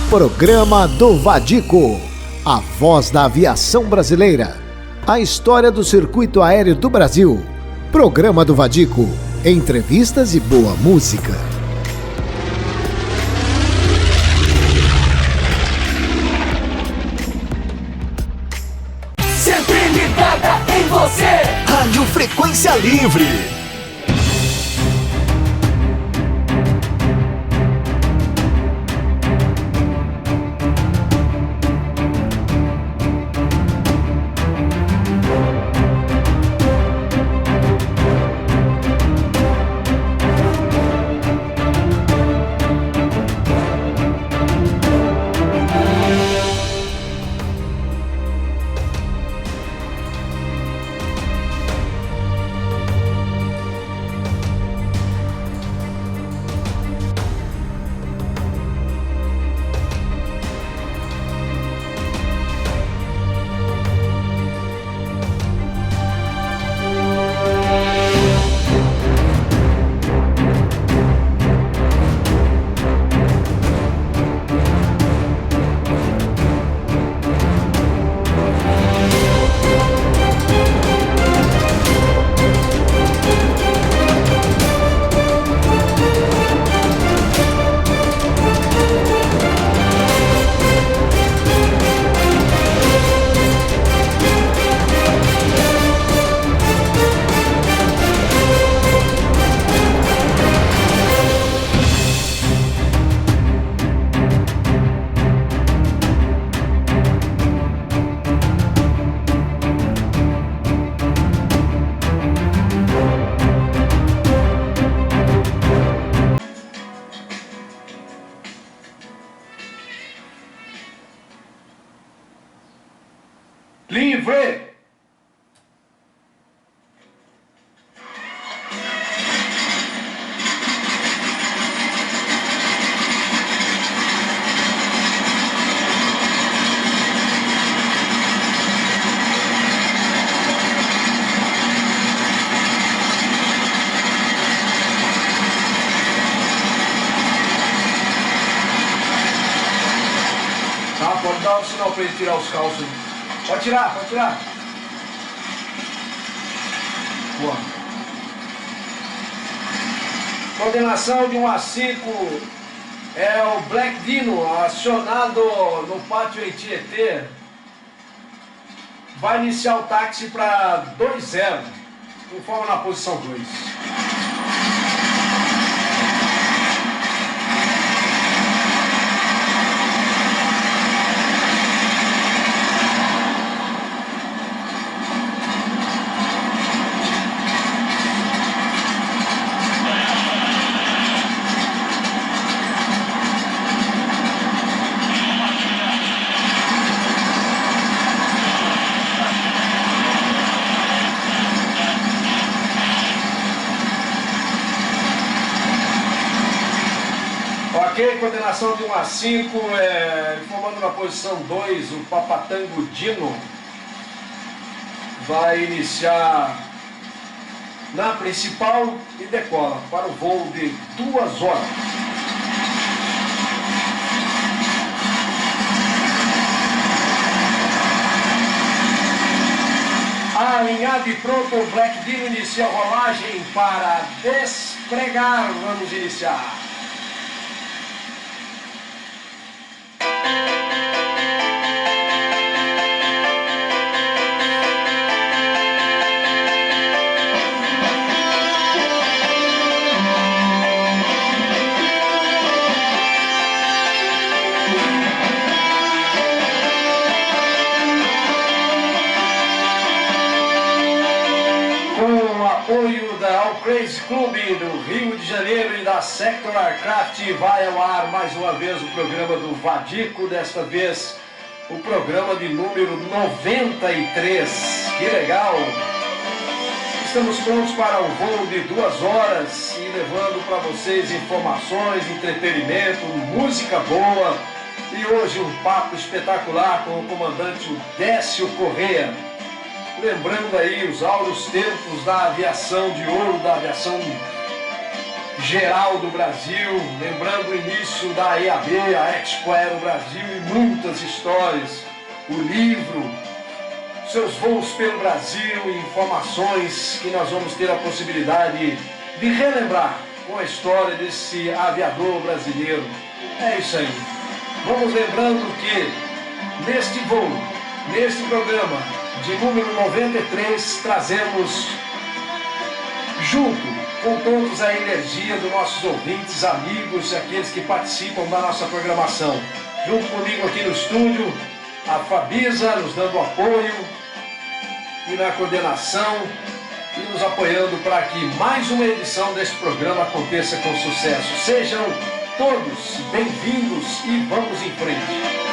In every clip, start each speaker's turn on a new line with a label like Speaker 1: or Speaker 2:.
Speaker 1: Programa do Vadico, a voz da aviação brasileira. A história do circuito aéreo do Brasil. Programa do Vadico, entrevistas e boa música.
Speaker 2: Sempre ligada em você.
Speaker 3: Rádio Frequência Livre.
Speaker 4: Livre! Tá, pode dar o sinal para ele tirar os calços. Pode tirar, pode tirar. Boa. Coordenação de 1 a 5 é o Black Dino, acionado no pátio Tietê. Vai iniciar o táxi para 2-0, conforme na posição 2. Coordenação de 1 a 5, informando na posição 2, o Papatango Dino vai iniciar na principal e decola para o voo de 2 horas. Alinhado e pronto, o Black Dino inicia a rolagem para despregar. Vamos iniciar. Crazy Club do Rio de Janeiro e da Sector Aircraft, vai ao ar mais uma vez o programa do Vadico, desta vez o programa de número 93. Que legal! Estamos prontos para o voo de 2 horas e levando para vocês informações, entretenimento, música boa e hoje um papo espetacular com o comandante Décio Corrêa. Lembrando aí os áureos tempos da aviação de ouro, da aviação geral do Brasil, lembrando o início da EAB, a Expo Aero Brasil e muitas histórias, o livro, seus voos pelo Brasil e informações que nós vamos ter a possibilidade de relembrar com a história desse aviador brasileiro. É isso aí. Vamos lembrando que neste voo, neste programa de número 93, trazemos junto com todos a energia dos nossos ouvintes, amigos, aqueles que participam da nossa programação. Junto comigo aqui no estúdio, a Fabisa nos dando apoio e na coordenação e nos apoiando para que mais uma edição deste programa aconteça com sucesso. Sejam todos bem-vindos e vamos em frente.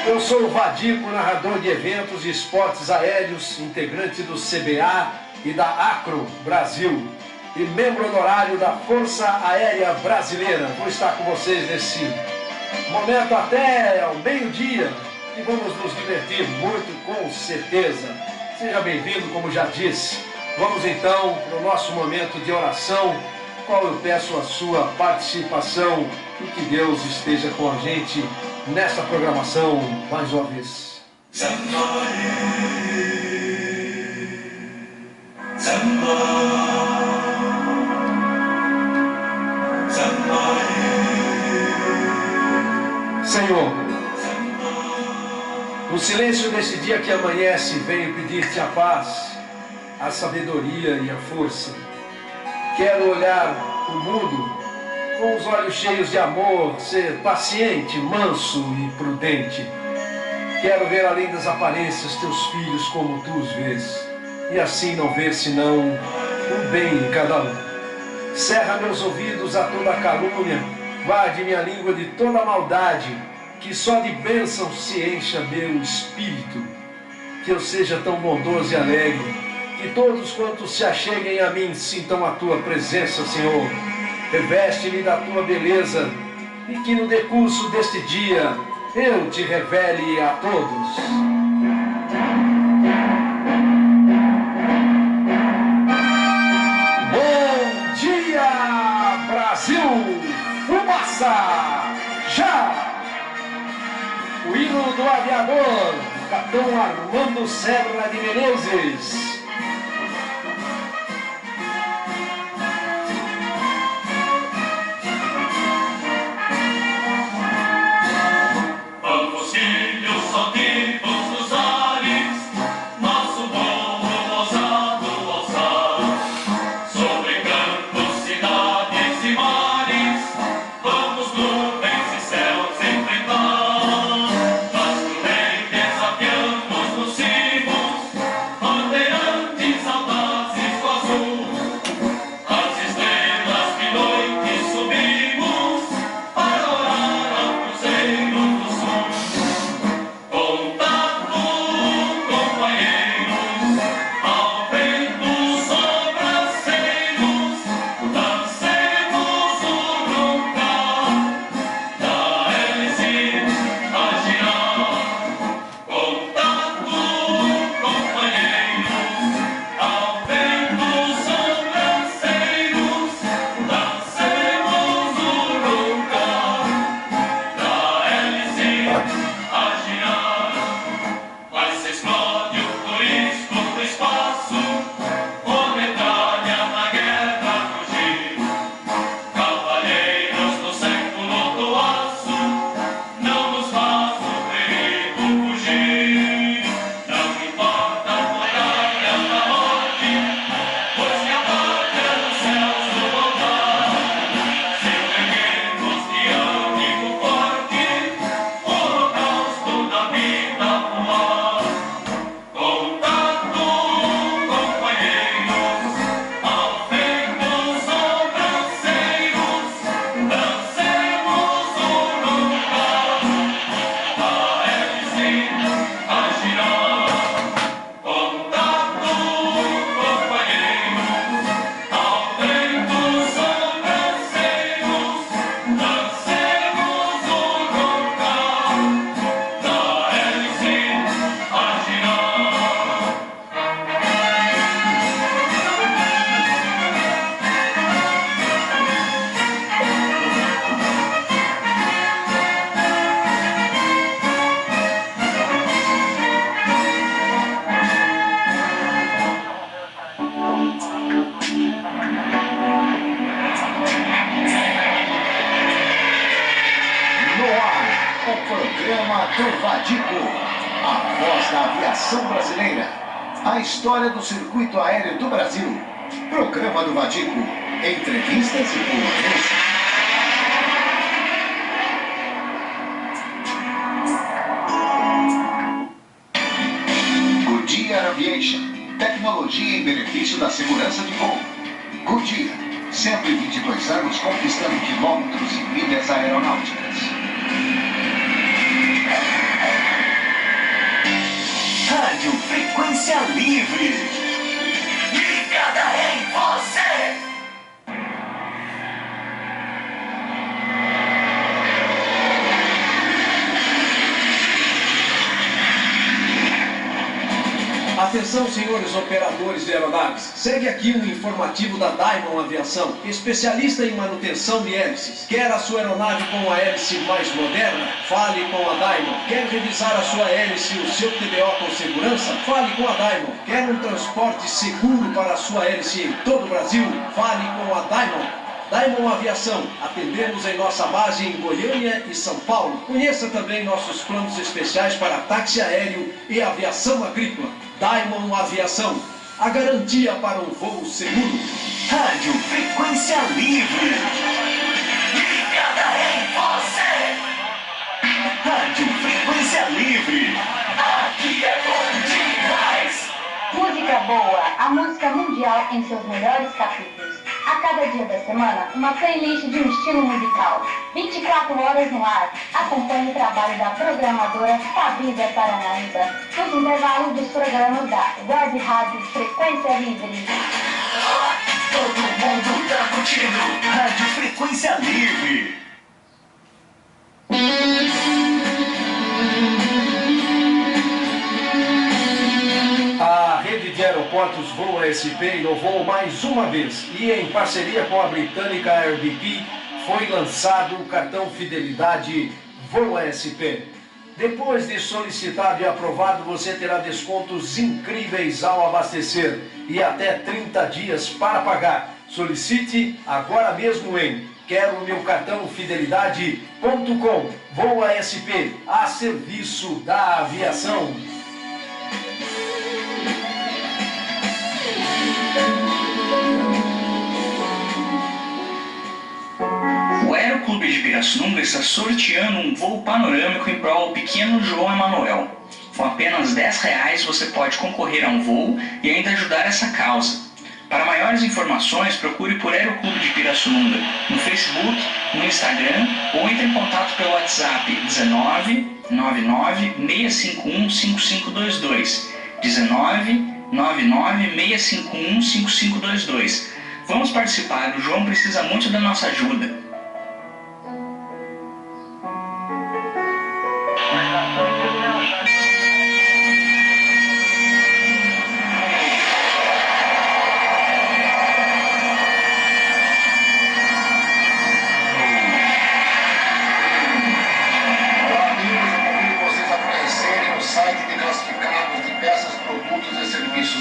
Speaker 4: Eu sou o Vadico, narrador de eventos e esportes aéreos, integrante do CBA e da Acro Brasil e membro honorário da Força Aérea Brasileira. Vou estar com vocês nesse momento até ao meio-dia e vamos nos divertir muito, com certeza. Seja bem-vindo, como já disse. Vamos então para o nosso momento de oração, qual eu peço a sua participação e que Deus esteja com a gente nesta programação mais uma vez. Senhor, no silêncio desse dia que amanhece, venho pedir-te a paz, a sabedoria e a força. Quero olhar o mundo com os olhos cheios de amor, ser paciente, manso e prudente. Quero ver além das aparências teus filhos como tu os vês, e assim não ver senão o bem em cada um. Cerra meus ouvidos a toda calúnia, guarde minha língua de toda maldade, que só de bênção se encha meu espírito. Que eu seja tão bondoso e alegre, que todos quantos se acheguem a mim sintam a tua presença, Senhor. Reveste-me da tua beleza e que no decurso deste dia eu te revele a todos. Bom dia, Brasil! Fumaça! Já! O hino do aviador, capitão Armando Serra de Menezes.
Speaker 5: Desafiamos nos cimos, rodeando
Speaker 1: Vadico, a voz da aviação brasileira. A história do circuito aéreo do Brasil. Programa do Vadico. Entrevistas e boa Goodyear Aviation. Tecnologia em benefício da segurança de voo. Goodyear. 122 anos conquistando quilômetros e milhas aeronáuticas.
Speaker 3: Rádio Frequência Livre. Ligada em você.
Speaker 4: Atenção, senhores operadores de aeronaves. Segue aqui um informativo da Diamond Aviação, especialista em manutenção de hélices. Quer a sua aeronave com a hélice mais moderna? Fale com a Diamond. Quer revisar a sua hélice e o seu TBO com segurança? Fale com a Diamond. Quer um transporte seguro para a sua hélice em todo o Brasil? Fale com a Diamond. Diamond Aviação, atendemos em nossa base em Goiânia e São Paulo. Conheça também nossos planos especiais para táxi aéreo e aviação agrícola. Diamond Aviação, a garantia para um voo seguro.
Speaker 3: Rádio Frequência Livre. Ligada em você. Rádio Frequência Livre. Aqui é bom demais.
Speaker 5: Música boa, a música mundial em seus melhores capítulos. A cada dia da semana, uma playlist de um estilo musical. 24 horas no ar. Acompanhe o trabalho da programadora Fabrícia Paranaíba nos intervalos dos programas da Web Rádio Frequência Livre.
Speaker 3: Todo mundo tá curtindo Rádio Frequência Livre.
Speaker 4: A rede de aeroportos Voa SP inovou mais uma vez e, em parceria com a britânica Airbnb, foi lançado o cartão Fidelidade Voa SP. Depois de solicitado e aprovado, você terá descontos incríveis ao abastecer e até 30 dias para pagar. Solicite agora mesmo em quero-meu-cartão-fidelidade.com. Voa SP, a serviço da aviação.
Speaker 6: O Aeroclube de Pirassununga está sorteando um voo panorâmico em prol ao pequeno João Emanuel. Com apenas R$10 você pode concorrer a um voo e ainda ajudar essa causa. Para maiores informações, procure por Aeroclube de Pirassununga no Facebook, no Instagram ou entre em contato pelo WhatsApp 19 99 651 5522. 19 99 651 5522. Vamos participar, o João precisa muito da nossa ajuda.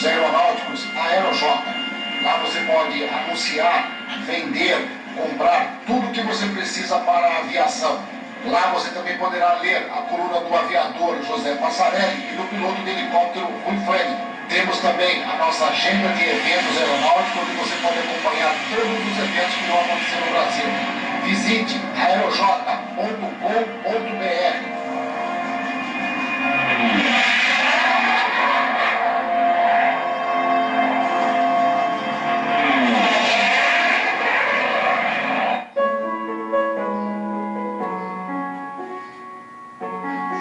Speaker 1: Aeronáuticos AeroJ. Lá você pode anunciar, vender, comprar tudo que você precisa para a aviação. Lá você também poderá ler a coluna do aviador José Passarelli e do piloto de helicóptero Rui Fleming. Temos também a nossa agenda de eventos aeronáuticos, onde você pode acompanhar todos os eventos que vão acontecer no Brasil. Visite aeroj.com.br.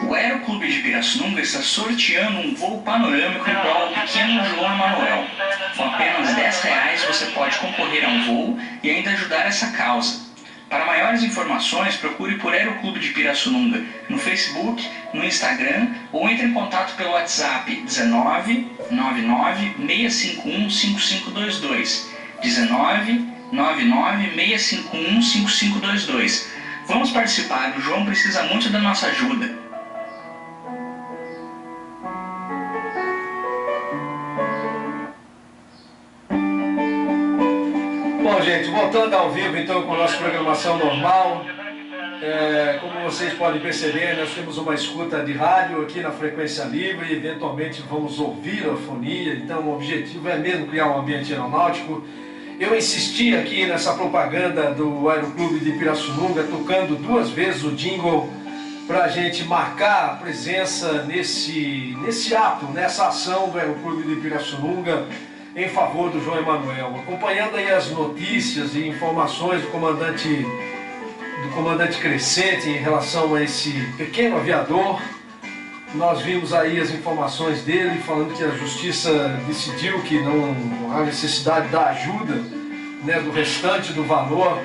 Speaker 6: O Aeroclube de Pirassununga está sorteando um voo panorâmico em prol ao pequeno João Emanuel. Com apenas R$10 você pode concorrer a um voo e ainda ajudar essa causa. Para maiores informações, procure por Aeroclube de Pirassununga no Facebook, no Instagram ou entre em contato pelo WhatsApp 19 99 651 5522. 19 99 651 5522. Vamos participar, o João precisa muito da nossa ajuda.
Speaker 4: Bom, gente, voltando ao vivo então com a nossa programação normal. Como vocês podem perceber, nós temos uma escuta de rádio aqui na Frequência Livre, eventualmente vamos ouvir a fonia, então o objetivo é mesmo criar um ambiente aeronáutico. Eu insisti aqui nessa propaganda do Aeroclube de Pirassununga, tocando 2 vezes o jingle, para a gente marcar a presença nesse ato, nessa ação do Aeroclube de Pirassununga em favor do João Emanuel. Acompanhando aí as notícias e informações do comandante Crescente em relação a esse pequeno aviador, nós vimos aí as informações dele falando que a justiça decidiu que não há necessidade da ajuda, né, do restante do valor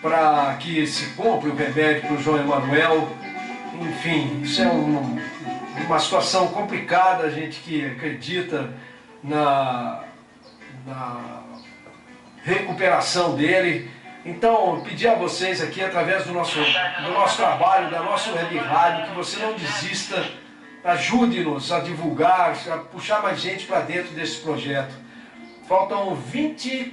Speaker 4: para que se compre o remédio para o João Emanuel. Enfim, isso é uma situação complicada, a gente que acredita na recuperação dele. Então, pedir a vocês aqui, através do nosso trabalho, da nossa web rádio, que você não desista, ajude-nos a divulgar, a puxar mais gente para dentro desse projeto. Faltam 22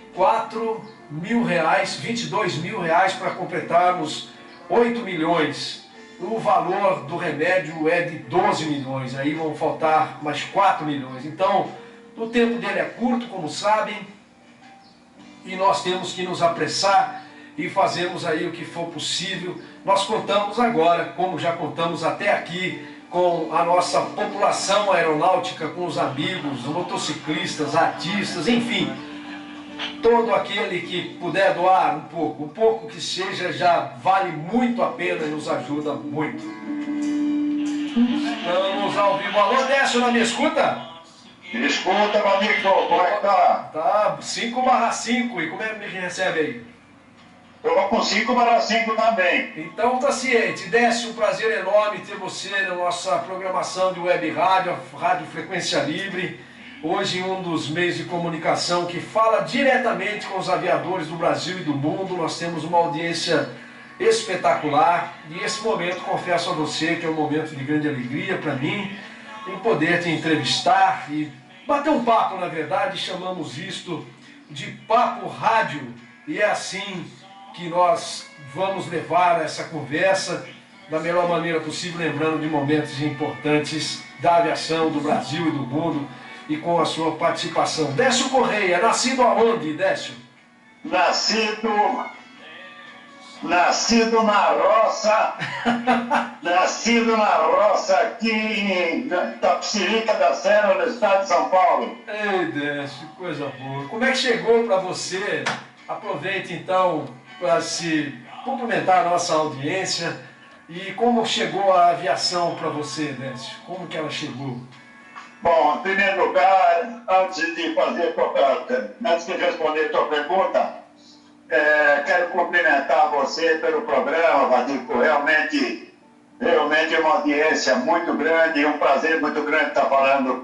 Speaker 4: mil reais para completarmos 8 milhões. O valor do remédio é de 12 milhões, aí vão faltar mais 4 milhões. Então, o tempo dele é curto, como sabem, e nós temos que nos apressar e fazermos aí o que for possível. Nós contamos agora, como já contamos até aqui, com a nossa população aeronáutica, com os amigos, motociclistas, artistas, enfim, todo aquele que puder doar um pouco que seja, já vale muito a pena e nos ajuda muito. Vamos ao vivo. Alô, Décio, na minha escuta?
Speaker 7: Escuta, meu amigo, como é que tá?
Speaker 4: Tá, 5/5, e como é que me recebe aí?
Speaker 7: Eu vou com 5/5 também.
Speaker 4: Então tá ciente. Décio, um prazer enorme ter você na nossa programação de web rádio, Rádio Frequência Livre. Hoje um dos meios de comunicação que fala diretamente com os aviadores do Brasil e do mundo. Nós temos uma audiência espetacular e esse momento, confesso a você, que é um momento de grande alegria para mim, em poder te entrevistar e bater um papo, na verdade. Chamamos isto de Papo Rádio e é assim que nós vamos levar essa conversa da melhor maneira possível, lembrando de momentos importantes da aviação do Brasil e do mundo e com a sua participação. Décio Correia, nascido aonde, Décio?
Speaker 7: Nascido na roça, aqui em Tapicirica da Serra, no estado de São Paulo.
Speaker 4: Ei, Décio, coisa boa. Como é que chegou para você? Aproveite então para se cumprimentar a nossa audiência. E como chegou a aviação para você, Décio? Como que ela chegou?
Speaker 7: Bom, em primeiro lugar, antes de responder a tua pergunta, quero cumprimentar você pelo programa, Vadico. Realmente é uma audiência muito grande e um prazer muito grande estar falando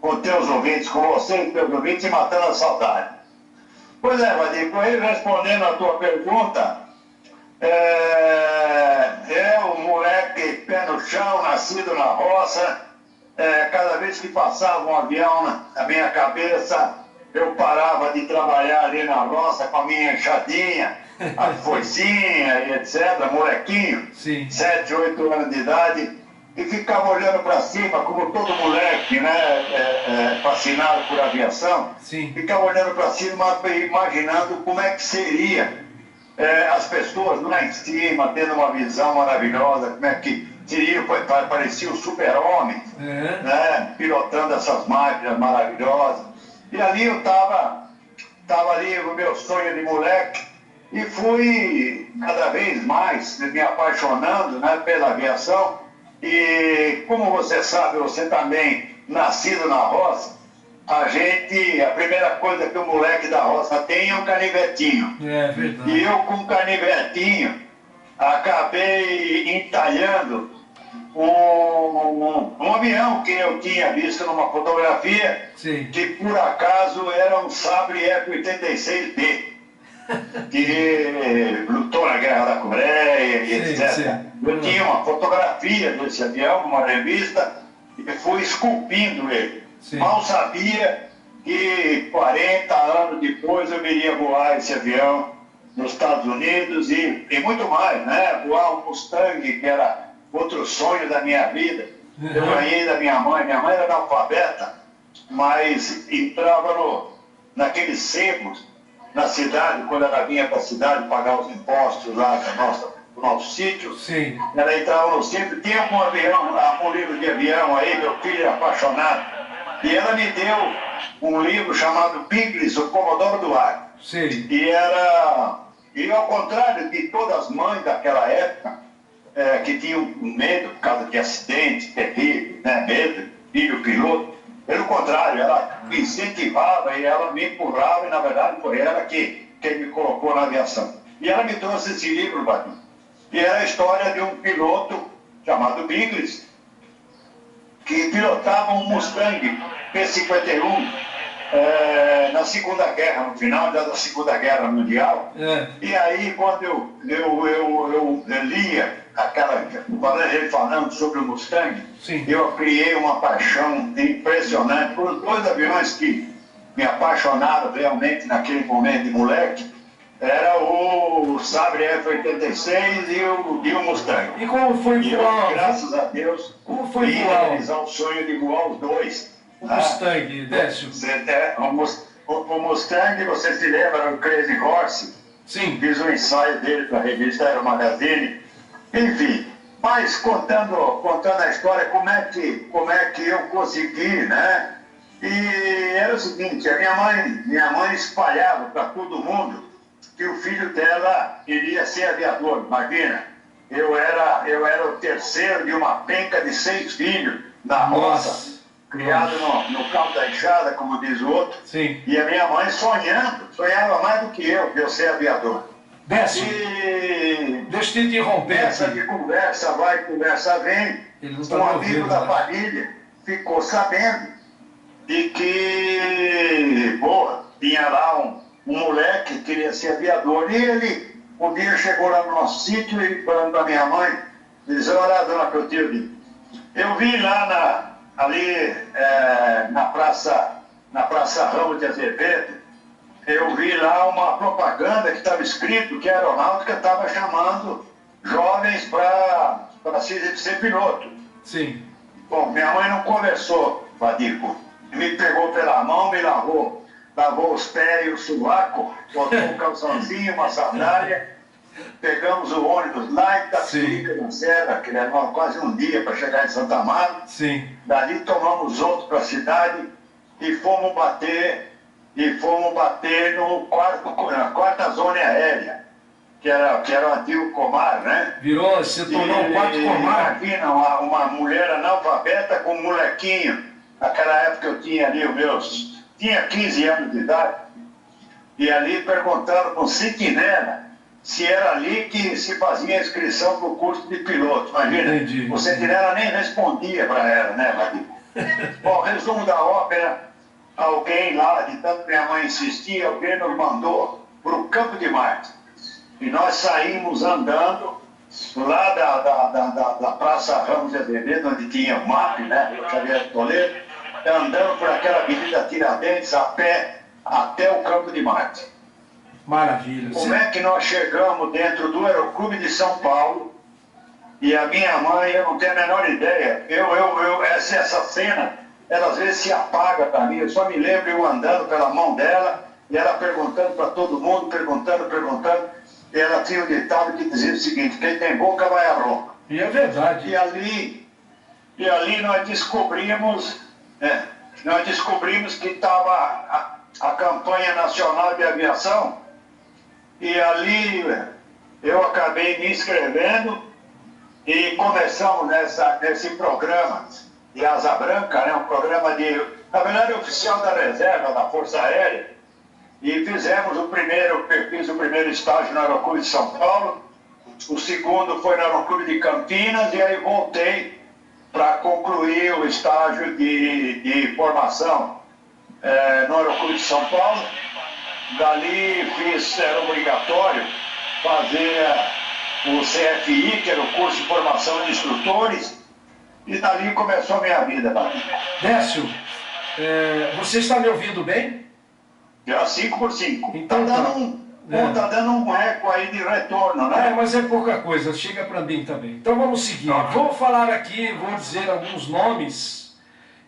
Speaker 7: com teus ouvintes, com você e teus ouvintes, e matando a saudade. Pois é, Vadico, respondendo a tua pergunta, um moleque pé no chão, nascido na roça. Cada vez que passava um avião na minha cabeça, eu parava de trabalhar ali na roça com a minha enxadinha, a foicinha e etc., molequinho, 7, 8 anos de idade, e ficava olhando para cima, como todo moleque, né, fascinado por aviação, ficava olhando para cima, imaginando como é que seria as pessoas lá em cima, tendo uma visão maravilhosa, como é que seria, parecia o super-homem, né, pilotando essas máquinas maravilhosas. E ali eu estava ali o meu sonho de moleque e fui cada vez mais me apaixonando, né, pela aviação. E como você sabe, você também nascido na roça, a primeira coisa que o moleque da roça tem é um canivetinho.
Speaker 4: É verdade.
Speaker 7: E eu com o canivetinho acabei entalhando um avião que eu tinha visto numa fotografia, que por acaso era um Sabre F-86B, que lutou na Guerra da Coreia e etc. Eu tinha uma fotografia desse avião, uma revista, e fui esculpindo ele. Mal sabia que 40 anos depois eu iria voar esse avião nos Estados Unidos e muito mais, né? Voar um Mustang, que era outro sonho da minha vida. Eu ganhei da minha mãe era analfabeta, mas entrava naqueles secos na cidade, quando ela vinha para a cidade pagar os impostos lá do nosso sítio.
Speaker 4: Sim.
Speaker 7: Ela entrava no centro, tinha um avião, um livro de avião aí, meu filho era apaixonado, e ela me deu um livro chamado Biglis, o Comodoro do Ar.
Speaker 4: Sim.
Speaker 7: E ao contrário de todas as mães daquela época, que tinham medo por causa de acidente terrível, né, medo, filho piloto, pelo contrário, ela me incentivava e ela me empurrava, e na verdade foi ela que me colocou na aviação. E ela me trouxe esse livro para mim. E era a história de um piloto chamado Biglis, que pilotava um Mustang P-51 na Segunda Guerra, no final da Segunda Guerra Mundial. E aí, quando eu lia ele falando sobre o Mustang, sim, eu criei uma paixão impressionante por dois aviões que me apaixonaram realmente naquele momento de moleque. Era o Sabre F-86 e o Mustang.
Speaker 4: E como foi voar?
Speaker 7: Graças a Deus,
Speaker 4: como foi realizar
Speaker 7: o sonho de voar os dois.
Speaker 4: O Mustang, Décio?
Speaker 7: O Mustang, você se lembra do Crazy Horse?
Speaker 4: Sim.
Speaker 7: Fiz um ensaio dele para a revista Aero Magazine. Enfim, mas contando a história, como é que eu consegui, né? E era o seguinte, a minha mãe espalhava para todo mundo que o filho dela iria ser aviador. Imagina, eu era o terceiro de uma penca de 6 filhos na roça, criado no campo da enxada, como diz o outro.
Speaker 4: Sim.
Speaker 7: E a minha mãe sonhava mais do que eu ser aviador.
Speaker 4: Décio, deixa eu te interromper.
Speaker 7: Essa de conversa vai, conversa vem. Um amigo da família ficou sabendo de que, tinha lá um moleque que queria ser aviador. E ele, um dia chegou lá no nosso sítio e falando para minha mãe, disse: olha, dona Clotilde, eu vi lá ali na Praça Ramos de Azevedo, eu vi lá uma propaganda que estava escrito que a aeronáutica estava chamando jovens para ser piloto.
Speaker 4: Sim.
Speaker 7: Bom, minha mãe não conversou, Vadico. Me pegou pela mão, me lavou os pés e o sovaco, botou um calçãozinho, uma sandália, pegamos o ônibus lá em Itapecerica, na Serra, que levava quase um dia para chegar em Santa Amaro.
Speaker 4: Sim.
Speaker 7: Dali tomamos outro para a cidade e fomos bater na quarta zona aérea, que era o antigo Comar, né?
Speaker 4: Se tornou o quarto Comar.
Speaker 7: Imagina, uma mulher analfabeta com um molequinho. Naquela época eu tinha ali tinha 15 anos de idade, e ali perguntaram para o sentinela se era ali que se fazia a inscrição para o curso de piloto. Imagina, entendi. O sentinela nem respondia para ela, né, Vadico? Bom, resumo da ópera. Alguém lá, de tanto minha mãe insistia, alguém nos mandou para o Campo de Marte. E nós saímos andando lá da Praça Ramos de Azevedo, onde tinha o MAP, né, o Xavier de Toledo, andando por aquela avenida Tiradentes a pé até o Campo de Marte.
Speaker 4: Maravilha.
Speaker 7: Como é que nós chegamos dentro do Aeroclube de São Paulo? E a minha mãe, eu não tenho a menor ideia. Essa cena, ela às vezes se apaga para mim. Eu só me lembro eu andando pela mão dela e ela perguntando para todo mundo, perguntando. E ela tinha um ditado que dizia o seguinte: quem tem boca vai à roca.
Speaker 4: E é verdade.
Speaker 7: E ali nós descobrimos que estava a campanha nacional de aviação. E ali eu acabei me inscrevendo e começamos nesse programa de Asa Branca, né? Um programa na verdade, oficial da reserva da Força Aérea. E fiz o primeiro estágio no Aeroclube de São Paulo, o segundo foi no Aeroclube de Campinas, e aí voltei para concluir o estágio de formação no Aeroclube de São Paulo. Dali era obrigatório fazer o CFI, que era o curso de formação de instrutores, e dali começou a minha vida.
Speaker 4: Décio, você está me ouvindo bem?
Speaker 7: Já 5x5.
Speaker 4: Então,
Speaker 7: Pô, tá dando um eco aí de retorno, né?
Speaker 4: Mas é pouca coisa, chega para mim também. Então vamos seguir. Vou falar aqui, vou dizer alguns nomes.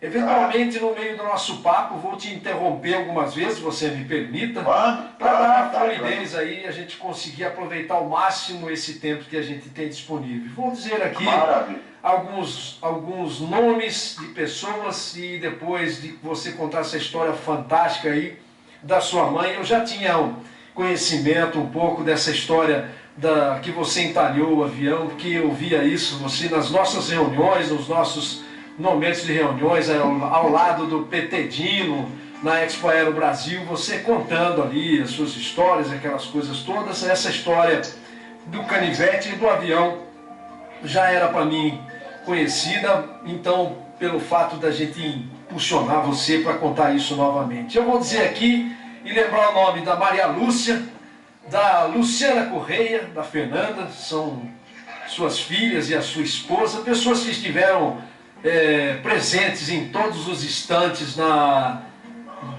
Speaker 4: Eventualmente, no meio do nosso papo, vou te interromper algumas vezes, se você me permita, para dar fluidez aí, a gente conseguir aproveitar ao máximo esse tempo que a gente tem disponível. Vou dizer aqui alguns nomes de pessoas e depois de você contar essa história fantástica aí da sua mãe. Eu já tinha conhecimento um pouco dessa história que você entalhou o avião, porque eu via isso, você nas nossas reuniões, nos nossos momentos de reuniões ao lado do PT Dino, na Expo Aero Brasil, você contando ali as suas histórias, aquelas coisas todas. Essa história do canivete e do avião já era para mim conhecida, então pelo fato da gente impulsionar você para contar isso novamente. Eu vou dizer aqui e lembrar o nome da Maria Lúcia, da Luciana Correia, da Fernanda, são suas filhas e a sua esposa, pessoas que estiveram presentes em todos os instantes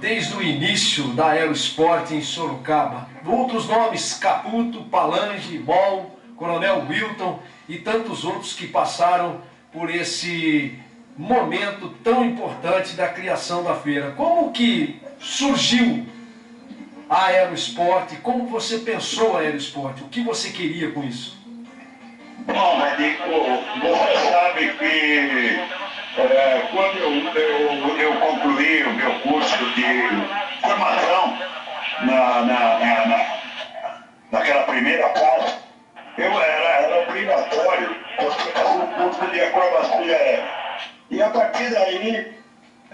Speaker 4: desde o início da Aerosport em Sorocaba. Outros nomes: Caputo, Palange, Mol, Coronel Wilton e tantos outros que passaram por esse momento tão importante da criação da feira. Como que surgiu a Aerosport? Como você pensou a Aerosport? O que você queria com isso?
Speaker 7: Bom, Vadico, você sabe que quando eu concluí o meu curso de formação naquela primeira fase, era obrigatório você fazer um curso de acrobacia aérea. E a partir daí,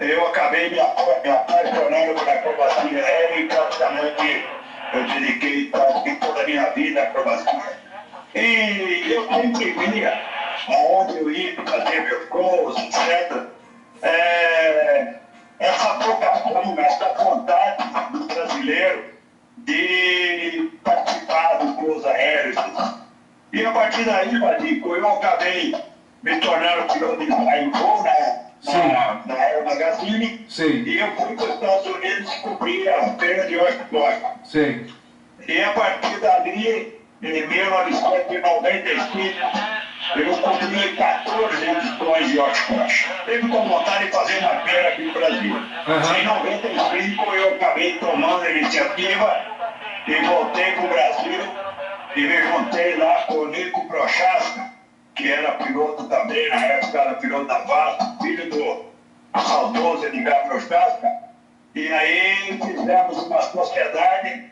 Speaker 7: eu acabei me apaixonando por acrobacia aérea e praticamente eu dediquei toda a minha vida à acrobacia. E eu sempre via aonde eu ia fazer meus gols, etc. Essa vocação, essa vontade do brasileiro de participar dos voos aéreos. E a partir daí, Vadico, eu acabei me tornando piloto de voo na Aero Magazine.
Speaker 4: Sim.
Speaker 7: E eu fui para os Estados Unidos cobrir a feira de Oshkosh.
Speaker 4: Sim.
Speaker 7: E a partir dali, em 1995, eu cobri 14 edições de Oshkosh. Teve com vontade de fazer uma feira aqui no Brasil. Em 95, eu acabei tomando a iniciativa e voltei para o Brasil e me juntei lá com o Nico Prochaska, que era piloto também, na época era piloto da VASP, filho do saudoso Edgar Prochaska. E aí fizemos uma sociedade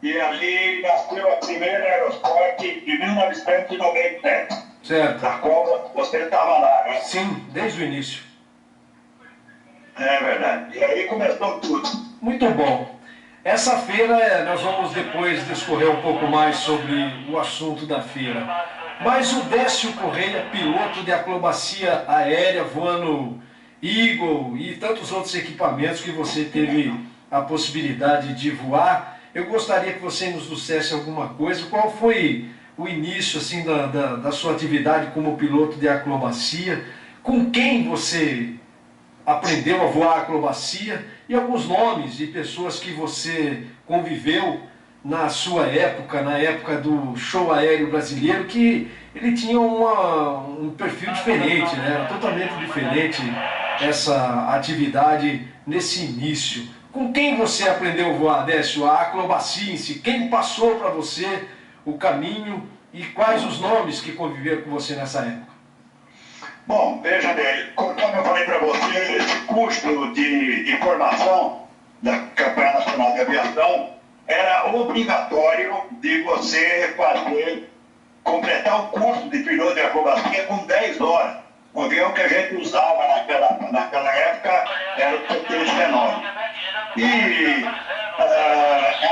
Speaker 7: e ali nasceu a primeira Aerosport em 1997.
Speaker 4: Certo.
Speaker 7: Na qual você estava lá, né?
Speaker 4: Sim, desde o início.
Speaker 7: É verdade. E aí começou tudo.
Speaker 4: Muito bom. Essa feira, nós vamos depois discorrer um pouco mais sobre o assunto da feira. Mas o Décio Correia, piloto de acrobacia aérea, voando Eagle e tantos outros equipamentos que você teve a possibilidade de voar, eu gostaria que você nos dissesse alguma coisa. Qual foi o início assim, da sua atividade como piloto de acrobacia? Com quem você aprendeu a voar acrobacia? E alguns nomes de pessoas que você conviveu na sua época, na época do show aéreo brasileiro, que ele tinha um perfil diferente, né? Era totalmente diferente essa atividade nesse início. Com quem você aprendeu a voar, Décio? A acrobacia em si? Quem passou para você o caminho e quais os nomes que conviveram com você nessa época?
Speaker 7: Bom, veja bem, como eu falei para você, esse curso de formação da Campanha Nacional de Aviação era obrigatório de você completar o curso de piloto de acrobacia com 10 horas. O avião que a gente usava naquela época era o PT-19. E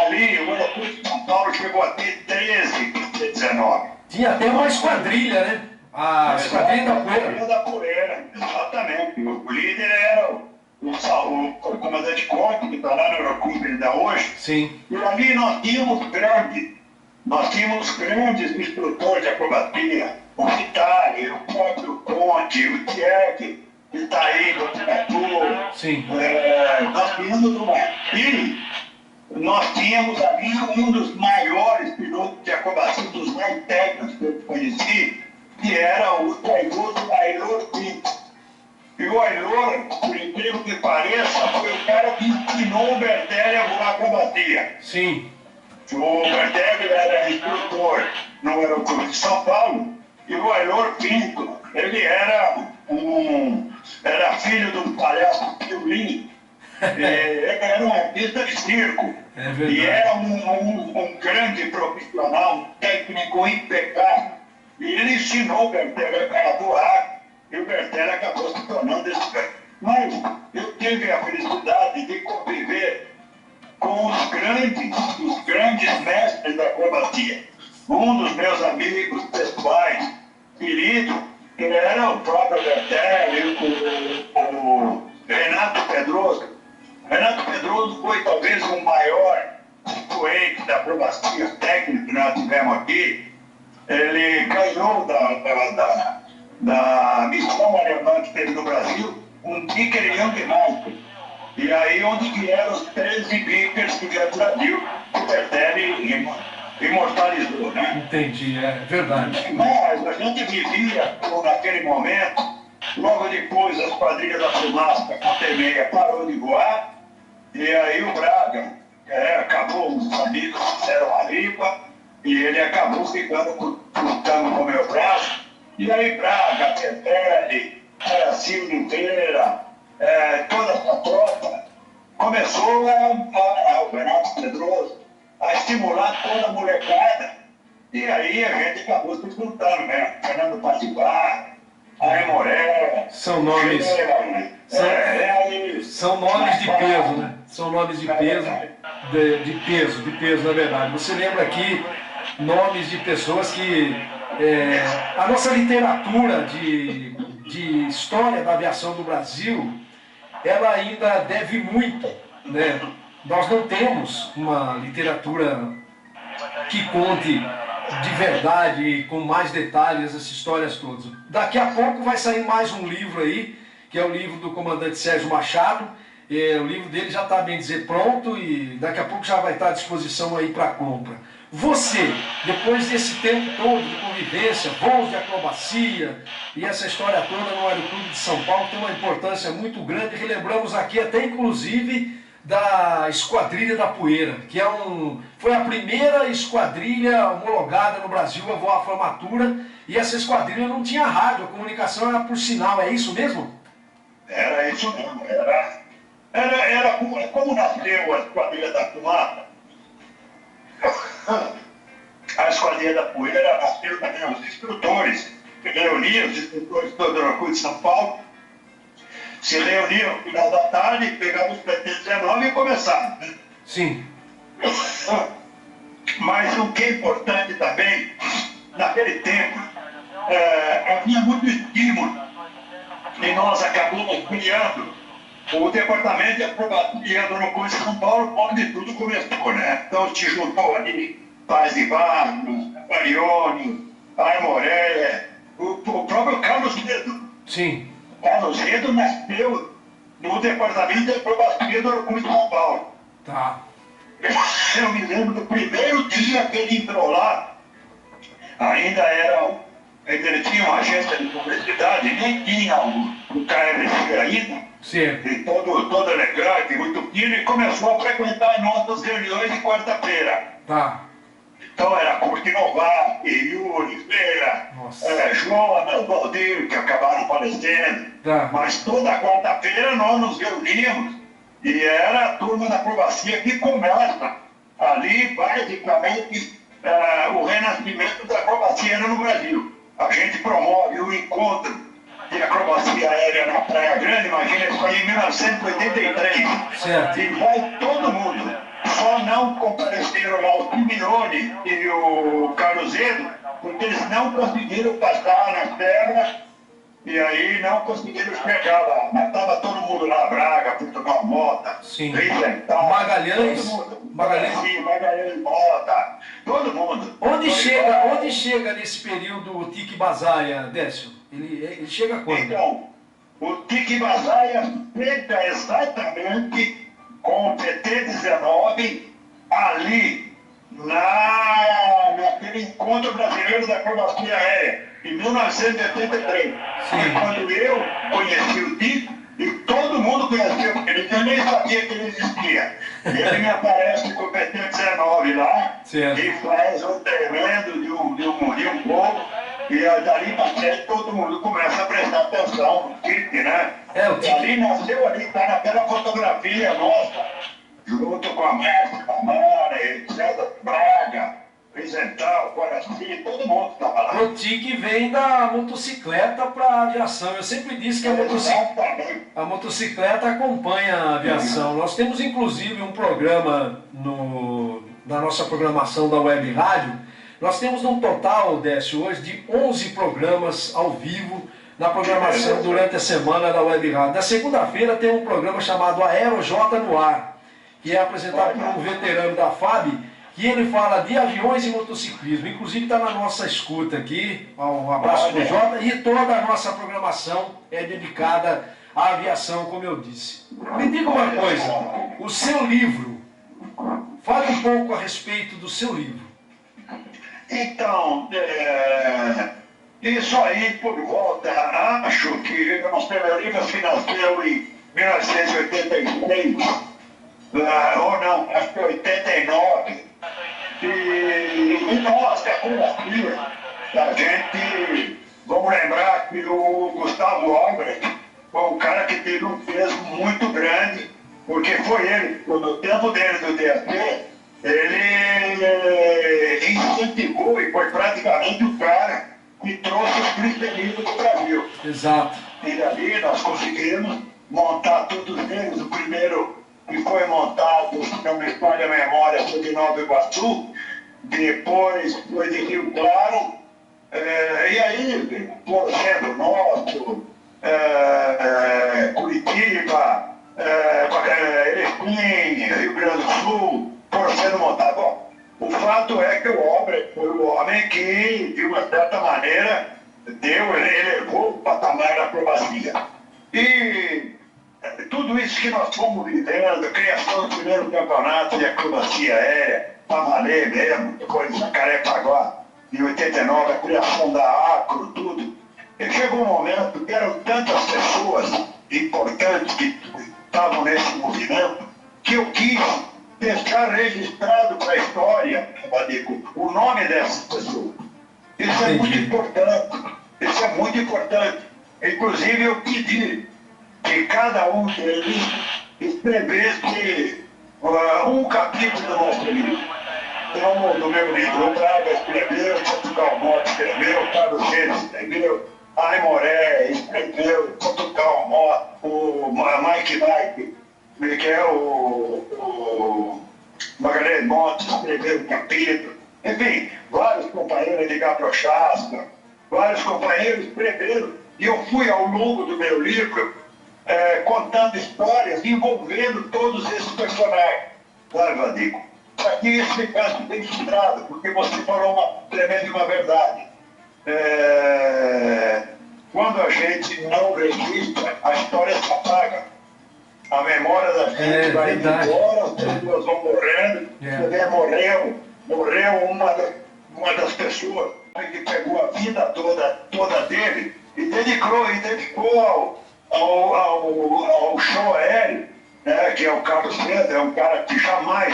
Speaker 7: ali o aeroporto de São Paulo chegou a ter 13 PT-19.
Speaker 4: Tinha até uma esquadrilha, né? A esquadrilha da poeira.
Speaker 7: A esquadrilha da poeira, exatamente. O líder era o comandante Conte, que está lá no Aeroclube ainda hoje.
Speaker 4: Sim.
Speaker 7: E ali nós tínhamos grandes instrutores de acrobacia, o Vitali, o próprio Conte, o Tchek, que está aí, o Tatu.
Speaker 4: Sim.
Speaker 7: Nós tínhamos uma. E nós tínhamos ali um dos maiores pilotos de acrobacia, dos mais técnicos que eu conheci, que era o traidor Ailor Pinto. E o Ailor, por incrível que pareça, foi o cara que ensinou o Bertelli a voar acrobacia.
Speaker 4: Sim.
Speaker 7: O Bertelli era instrutor no aeroporto de São Paulo, e o Ailor Pinto, ele era filho do palhaço Piolín. Ele era um artista de circo.
Speaker 4: É verdade.
Speaker 7: E era um grande profissional, um técnico impecável. E ele ensinou o Bertelli a voar, e o Bertelli acabou se tornando esse cara. Mas eu tive a felicidade de conviver com os grandes mestres da acrobacia. Um dos meus amigos pessoais, querido, que era o próprio Bertelli, o Renato Pedroso. Renato Pedroso foi talvez o maior expoente da acrobacia técnica que nós tivemos aqui. Ele ganhou da missão alemã que teve no Brasil um Dicker Young Master. E aí onde vieram os 13 Dickers que vieram do Brasil, que o Bertelli imortalizou, né?
Speaker 4: Entendi, é verdade.
Speaker 7: Mas a gente vivia naquele momento, logo depois as quadrilhas da Fumaça, a T6 parou de voar, e aí o Braga acabou, os amigos fizeram a ripa, e ele acabou ficando lutando com o meu braço. E aí Braga, Bertelli, Silvio Inteira, toda essa tropa começou o Renato Pedroso a estimular toda a molecada. E aí a gente acabou se juntando mesmo. Fernando Patibar, Aimoré.
Speaker 4: São nomes. São nomes de peso, né? São nomes de peso. De peso, na verdade. Você lembra aqui nomes de pessoas que a nossa literatura de história da aviação do Brasil, ela ainda deve muito, né? Nós não temos uma literatura que conte de verdade, com mais detalhes, essas histórias todas. Daqui a pouco vai sair mais um livro aí, que é o livro do comandante Sérgio Machado. O livro dele já está, bem dizer, pronto, e daqui a pouco já vai estar à disposição aí para compra. Você, depois desse tempo todo de convivência, voos de acrobacia e essa história toda no Aeroclube de São Paulo, tem uma importância muito grande. Relembramos aqui até inclusive da Esquadrilha da Poeira, que foi a primeira esquadrilha homologada no Brasil a voar a formatura, e essa esquadrilha não tinha rádio, a comunicação era por sinal, é isso mesmo?
Speaker 7: Era isso mesmo, era como nasceu a Esquadrilha da Fumaça. A Esquadrilha da Poeira nasceu também, os instrutores que reuniam, os instrutores do Aeroporto de São Paulo, se reuniam no final da tarde, pegavam os PT-19 e começavam. Né?
Speaker 4: Sim.
Speaker 7: Mas o que é importante também, naquele tempo, havia muito estímulo. E nós acabamos criando o departamento de acrobacia do Aeroporto de São Paulo, onde tudo começou, né? Então se juntou ali Paz de Barros, Marione, Aimoré, o próprio Carlos Redo.
Speaker 4: Sim.
Speaker 7: Carlos Redo nasceu no departamento de acrobacia do Aeroporto de São Paulo.
Speaker 4: Tá.
Speaker 7: Eu me lembro do primeiro dia que ele entrou lá, ele tinha uma agência de publicidade, nem tinha o KLC ainda.
Speaker 4: Sim.
Speaker 7: E todo elegante, muito fino, e começou a frequentar nossas reuniões de quarta-feira.
Speaker 4: Tá.
Speaker 7: Então era Curti Novak, Yuri, Feira, Jonas, Valdir, que acabaram falecendo.
Speaker 4: Tá.
Speaker 7: Mas toda quarta-feira nós nos reuníamos e era a turma da acrobacia que começa ali, basicamente, o renascimento da acrobacia no Brasil. A gente promove o encontro de acrobacia aérea na Praia Grande, imagina, isso aí em 1983.
Speaker 4: Certo.
Speaker 7: E vai todo mundo. Só não compareceram lá o Simeone e o Carlos Edo, porque eles não conseguiram passar na terra e aí não conseguiram chegar lá. Mas estava todo mundo lá, Braga, Portugal Mota,
Speaker 4: Rizental, Magalhães,
Speaker 7: Magalhães Mota, todo mundo.
Speaker 4: Onde chega nesse período o Tique Bazaia, Décio? Ele chega quando?
Speaker 7: Então, o Tique Bazaia chega exatamente com o PT-19 ali, naquele encontro brasileiro da acrobacia aérea, em 1983. Foi quando eu conheci o Tico e todo mundo conhecia, porque ele nem sabia que ele existia. Ele me aparece com o PT-19 lá e faz um tremendo de um povo. E dali para frente todo mundo começa a prestar atenção no Tico, né? O Tico ali nasceu ali, está naquela fotografia nossa, junto com a Márcia Camara, César Braga, Vicental, Guaraci, todo mundo estava lá.
Speaker 4: O Tique vem da motocicleta para a aviação. Eu sempre disse que a motocicleta acompanha a aviação. Nós temos inclusive um programa na nossa programação da Web Rádio. Nós temos um total, Décio, hoje de 11 programas ao vivo na programação durante a semana da Web Rádio. Na segunda-feira tem um programa chamado AeroJ no Ar, que é apresentado por um veterano da FAB, que ele fala de aviões e motociclismo. Inclusive está na nossa escuta aqui. Um abraço para o Jota. E toda a nossa programação é dedicada à aviação, como eu disse. Me diga uma coisa, o seu livro, fale um pouco a respeito do seu livro.
Speaker 7: Então, isso aí por volta, acho que o meu livro se nasceu em 1986, ou não, acho que 89. E nós, como aqui, a gente, vamos lembrar que o Gustavo Albrecht foi um cara que teve um peso muito grande, porque foi ele, no tempo dele do DST, ele incentivou e foi praticamente o cara que trouxe o cristianismo do Brasil.
Speaker 4: Exato.
Speaker 7: E dali nós conseguimos montar todos eles. O primeiro que foi montado, se não me falha a memória, foi de Nova Iguaçu, depois foi de Rio Claro, e aí foram sendo nosso, Curitiba, Erechim, Rio Grande do Sul, foram sendo montados. Bom, o fato é que o Albrecht foi o homem que, de uma certa maneira, elevou o patamar da acrobacia. E tudo isso que nós fomos vivendo, a criação do primeiro campeonato de acrobacia aérea, para valer mesmo, depois de Jacarepaguá, em 89, a criação da Acro, tudo. E chegou um momento que eram tantas pessoas importantes que estavam nesse movimento, que eu quis deixar registrado para a história, Vadico, o nome dessas pessoas. Isso é muito importante. Isso é muito importante. Inclusive, eu pedi que cada um deles escrevesse um capítulo do nosso livro. Então, no meu livro, o Braga escreveu, o Portugal Mota escreveu, o Carlos Reis escreveu, a Aimoré escreveu, o Portugal Mota, o Mike, que é o Magalhães Mota escreveu um capítulo. Enfim, vários companheiros de Gaprochasca, vários companheiros escreveram. E eu fui ao longo do meu livro contando histórias, envolvendo todos esses personagens. Claro, Vadico, para que isso ficasse bem registrado, porque você falou uma tremenda verdade. Quando a gente não registra, a história se apaga. A memória da gente vai indo embora, as pessoas vão morrendo. Morreu uma das pessoas que pegou a vida toda dele e dedicou ao show aéreo, né, que é o Carlos César, é um cara que jamais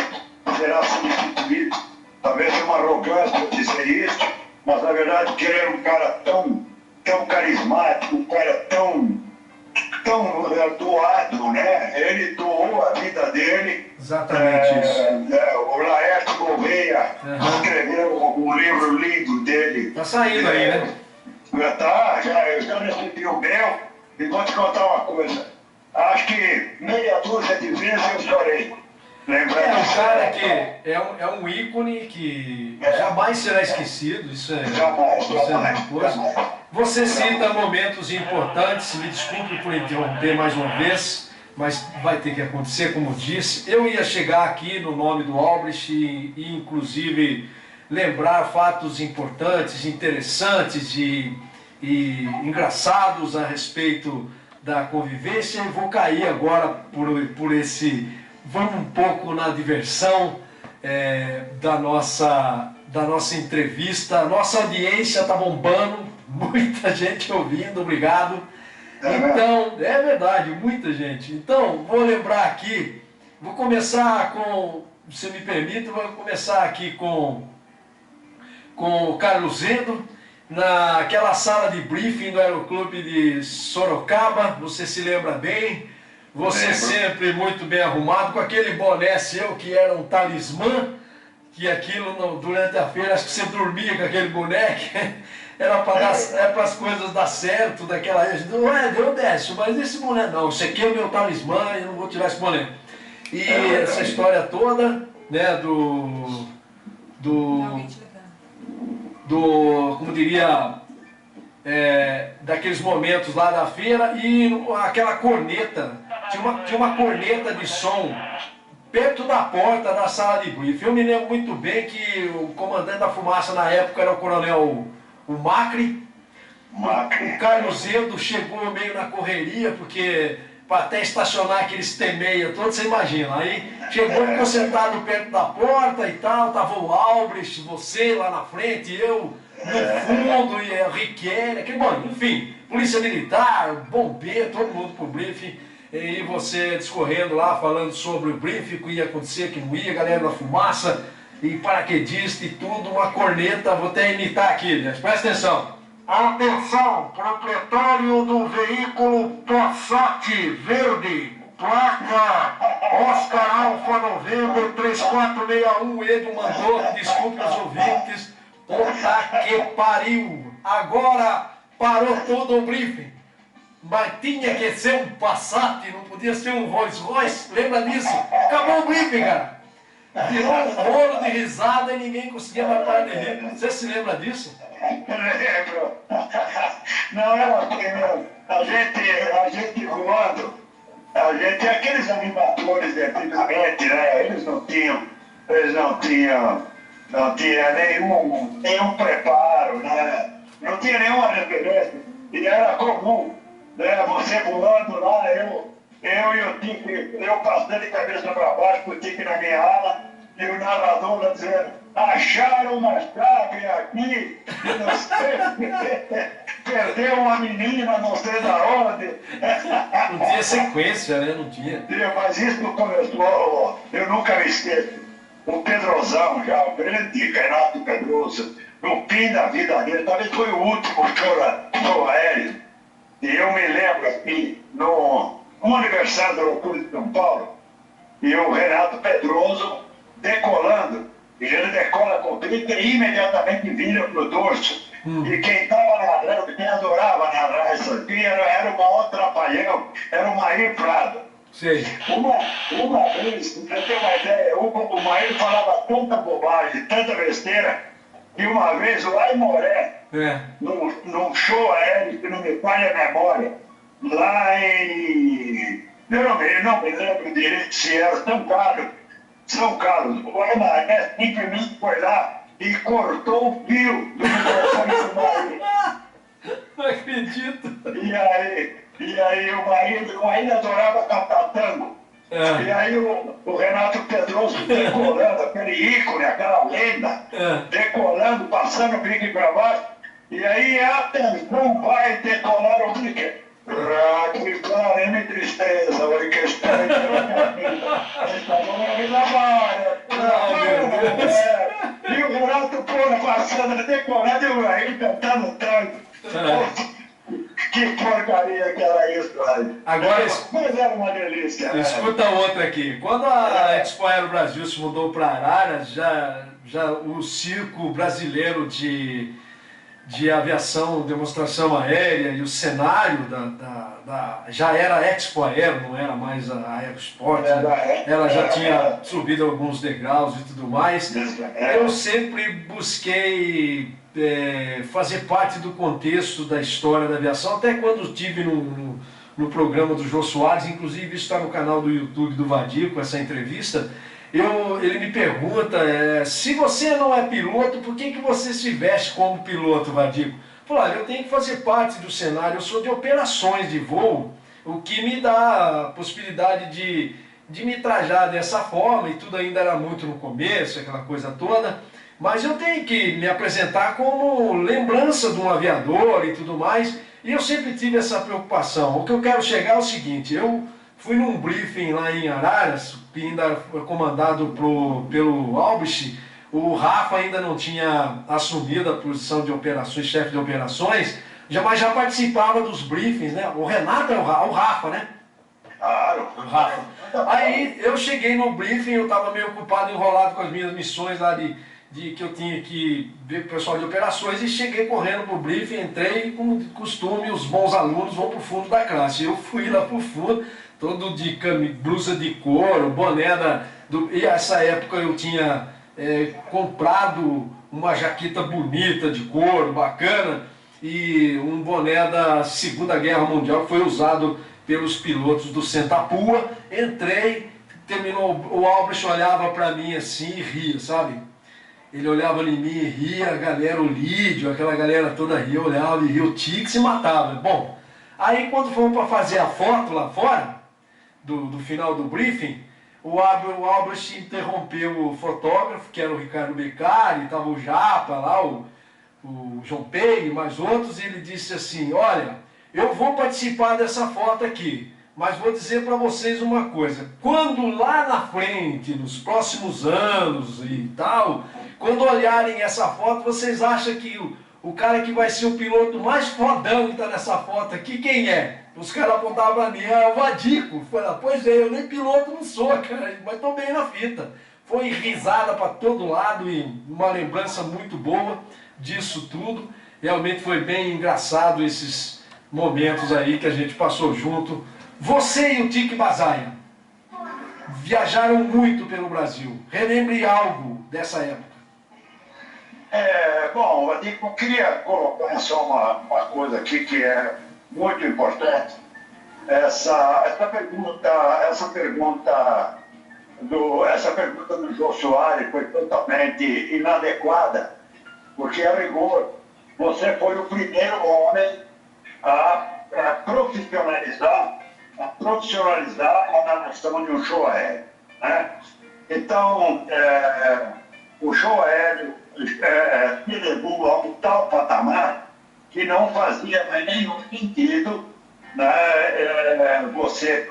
Speaker 7: será substituído. Talvez seja uma arrogância dizer isso, mas na verdade que ele era um cara tão carismático, um cara tão doado, né? Ele doou a vida dele.
Speaker 4: Exatamente isso.
Speaker 7: O Laércio Gouveia escreveu um livro lindo dele.
Speaker 4: Tá saindo aí, né?
Speaker 7: Eu já recebi o meu e vou te contar uma coisa. Acho que meia dúzia de vezes eu chorei.
Speaker 4: É um cara que é um ícone que jamais será esquecido, isso é uma coisa. Você cita momentos importantes, me desculpe por interromper mais uma vez, mas vai ter que acontecer, como disse. Eu ia chegar aqui no nome do Albrecht e inclusive lembrar fatos importantes, interessantes e engraçados a respeito da convivência. Eu vou cair agora por esse... Vamos um pouco na diversão. da nossa entrevista. Nossa audiência está bombando, muita gente ouvindo, obrigado. Então, é verdade, muita gente. Então, vou lembrar aqui, vou começar com, se me permite, vou começar aqui com o Carlos Zendo, naquela sala de briefing do Aeroclube de Sorocaba, você se lembra bem, você sempre muito bem arrumado, com aquele boné seu que era um talismã, que aquilo durante a feira, acho que você dormia com aquele boneco, era para as coisas dar certo daquela época. Eu desço, mas esse boné não, isso aqui é o meu talismã, eu não vou tirar esse boné. E essa história toda, né, como diria, daqueles momentos lá da feira, e aquela corneta, tinha uma corneta de som perto da porta da sala de briefing. Eu me lembro muito bem que o comandante da fumaça na época era o coronel Macri. O Carlos Zendo chegou meio na correria, porque para até estacionar aqueles T6 todos, você imagina. Aí chegou, ficou sentado perto da porta e tal, tava o Albrecht, você lá na frente, eu no fundo, e a Riquelme, aquele, bom, enfim, polícia militar, bombeiro, todo mundo pro briefing, e você discorrendo lá, falando sobre o briefing, o que ia acontecer, que não ia, galera da fumaça, e paraquedista e tudo, uma corneta, vou até imitar aqui, gente, presta atenção. Atenção, proprietário do veículo Passat verde, placa Oscar Alfa Novembro 3461, Edu mandou, desculpe os ouvintes, puta que pariu, agora parou todo o briefing, mas tinha que ser um Passat, não podia ser um Rolls Royce, lembra disso? Acabou o briefing, cara, virou um rolo de risada e ninguém conseguia mais parar de rir. Você se lembra disso?
Speaker 7: Lembro. Não, a gente voando, aqueles animadores de antigamente, né? Eles não tinham nenhum preparo, né? Não tinha nenhuma referência. E era comum, né? Você voando lá, eu e o Tique, eu passando de cabeça para baixo com o Tique na minha ala, e o narrador dizendo: acharam uma chave aqui, não sei, perdeu uma menina, não sei da onde.
Speaker 4: Não tinha sequência, né? Não tinha.
Speaker 7: Mas isso começou, eu nunca me esqueço. O Pedrosão, já, o grande Renato Pedroso, no fim da vida dele, talvez foi o último show aéreo. E eu me lembro aqui, no aniversário do Aeroclube de São Paulo, e o Renato Pedroso decolando, e ele decola com 30 e imediatamente vira para o dorso. E quem estava narrando, quem adorava narrar isso aqui, era o maior trapalhão, era o Mair Prado.
Speaker 4: Sim.
Speaker 7: Uma vez, para ter uma ideia, o Mair falava tanta bobagem, tanta besteira, que uma vez o Aimoré, num show aéreo, que não me falha a memória, lá em... Eu não me lembro direito se era São Carlos, o Aimoré simplesmente foi lá e cortou o fio do microfone do Mair.
Speaker 4: Não acredito.
Speaker 7: E aí o Mair adorava cantar tango. E aí o Renato Pedroso decolando, aquele ícone, aquela lenda, decolando, passando o bico para baixo. E aí, atenção, vai decolar o bico. Grande tristeza, o que está e o Renato passando, decolando, e o Mair cantando tango. Que porcaria que era isso, velho.
Speaker 4: Agora,
Speaker 7: mas era uma delícia.
Speaker 4: Escuta outra aqui. Quando a Expo Aero Brasil se mudou para Araras, já o circo brasileiro de aviação, demonstração aérea e o cenário já era Expo Aero, não era mais a Aerosport, né? Ela já tinha subido alguns degraus e tudo mais. Eu sempre busquei fazer parte do contexto da história da aviação, até quando estive no programa do Jô Soares, inclusive isso está no canal do YouTube do Vadico, essa entrevista. Ele me pergunta, se você não é piloto, por que você se veste como piloto, Vadico? Falei, olha, eu tenho que fazer parte do cenário, eu sou de operações de voo, o que me dá a possibilidade de me trajar dessa forma, e tudo ainda era muito no começo, aquela coisa toda, mas eu tenho que me apresentar como lembrança de um aviador e tudo mais, e eu sempre tive essa preocupação. O que eu quero chegar é o seguinte: eu fui num briefing lá em Araras, que ainda foi comandado pelo Albrecht. O Rafa ainda não tinha assumido a posição de operações, chefe de operações, mas já participava dos briefings, né? O Renato é o Rafa, né?
Speaker 7: Claro.
Speaker 4: O Rafa. Aí eu cheguei no briefing, eu estava meio ocupado, enrolado com as minhas missões lá de que eu tinha que ver com o pessoal de operações, e cheguei correndo pro briefing, entrei, como de costume, os bons alunos vão pro fundo da classe. Eu fui lá pro fundo, todo de blusa de couro, boné e essa época eu tinha comprado uma jaqueta bonita de couro, bacana, e um boné da Segunda Guerra Mundial que foi usado pelos pilotos do Sentapua. Entrei, terminou, o Albrecht olhava para mim assim e ria, sabe? Ele olhava em mim e ria, a galera, o Lídio, aquela galera toda ria, olhava e ria, o Tique se matava. Bom, aí quando fomos para fazer a foto lá fora, do final do briefing, o Albrecht interrompeu o fotógrafo, que era o Ricardo Beccari, estava o Japa lá, o João Peire e mais outros, e ele disse assim: olha, eu vou participar dessa foto aqui, mas vou dizer para vocês uma coisa: quando lá na frente, nos próximos anos e tal, quando olharem essa foto, vocês acham que o cara que vai ser o piloto mais fodão que está nessa foto aqui, quem é? Os caras apontavam para mim: o Vadico. Eu falei: pois é, eu nem piloto não sou, cara, mas estou bem na fita. Foi risada para todo lado e uma lembrança muito boa disso tudo. Realmente foi bem engraçado esses momentos aí que a gente passou junto. Você e o Tique Bazaia viajaram muito pelo Brasil. Relembre algo dessa época.
Speaker 7: Bom, eu queria colocar só uma coisa aqui que é muito importante. Essa pergunta do Jô Soares foi totalmente inadequada, porque, a rigor, você foi o primeiro homem a profissionalizar a narração de um show aéreo, né? Então, o show aéreo se levou a um tal patamar que não fazia mais nenhum sentido, né, você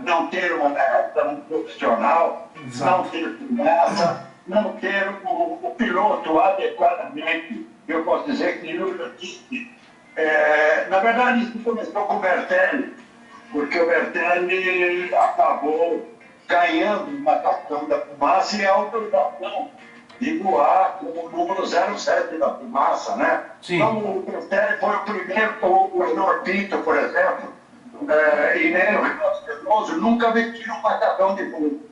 Speaker 7: não ter uma narração profissional, não ter fumaça, não ter o piloto adequadamente. Eu posso dizer que eu disse. Na verdade, isso começou com o Bertelli, porque o Bertelli acabou ganhando uma questão da fumaça e a autorização de voar como o número 07 da fumaça, né? Sim. Então, o Bertelli foi o primeiro, o Enor Pinto, por exemplo, e nem o Renato Pedroso nunca metiram um macacão de voo,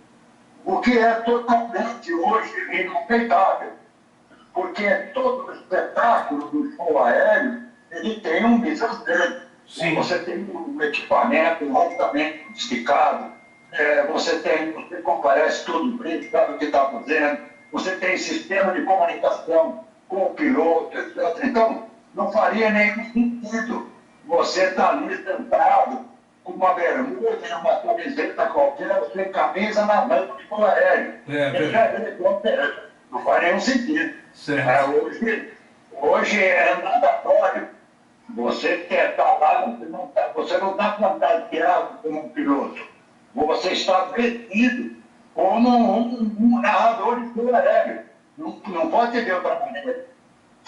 Speaker 7: o que é totalmente hoje inaceitável, porque todo o espetáculo do show aéreo, ele tem um mise-en-scène. Você tem um equipamento altamente sofisticado, você comparece tudo bem, sabe o que está fazendo, você tem sistema de comunicação com o piloto, etc. Então, não faria nenhum sentido você estar ali sentado com uma bermuda e uma camiseta qualquer, sem camisa na mão de voo aéreo. Não faz nenhum sentido. Hoje é mandatório. Você quer estar lá, você não está fantasiado como um piloto. Você está vestido como um narrador de voo aéreo. Não pode ter outra maneira.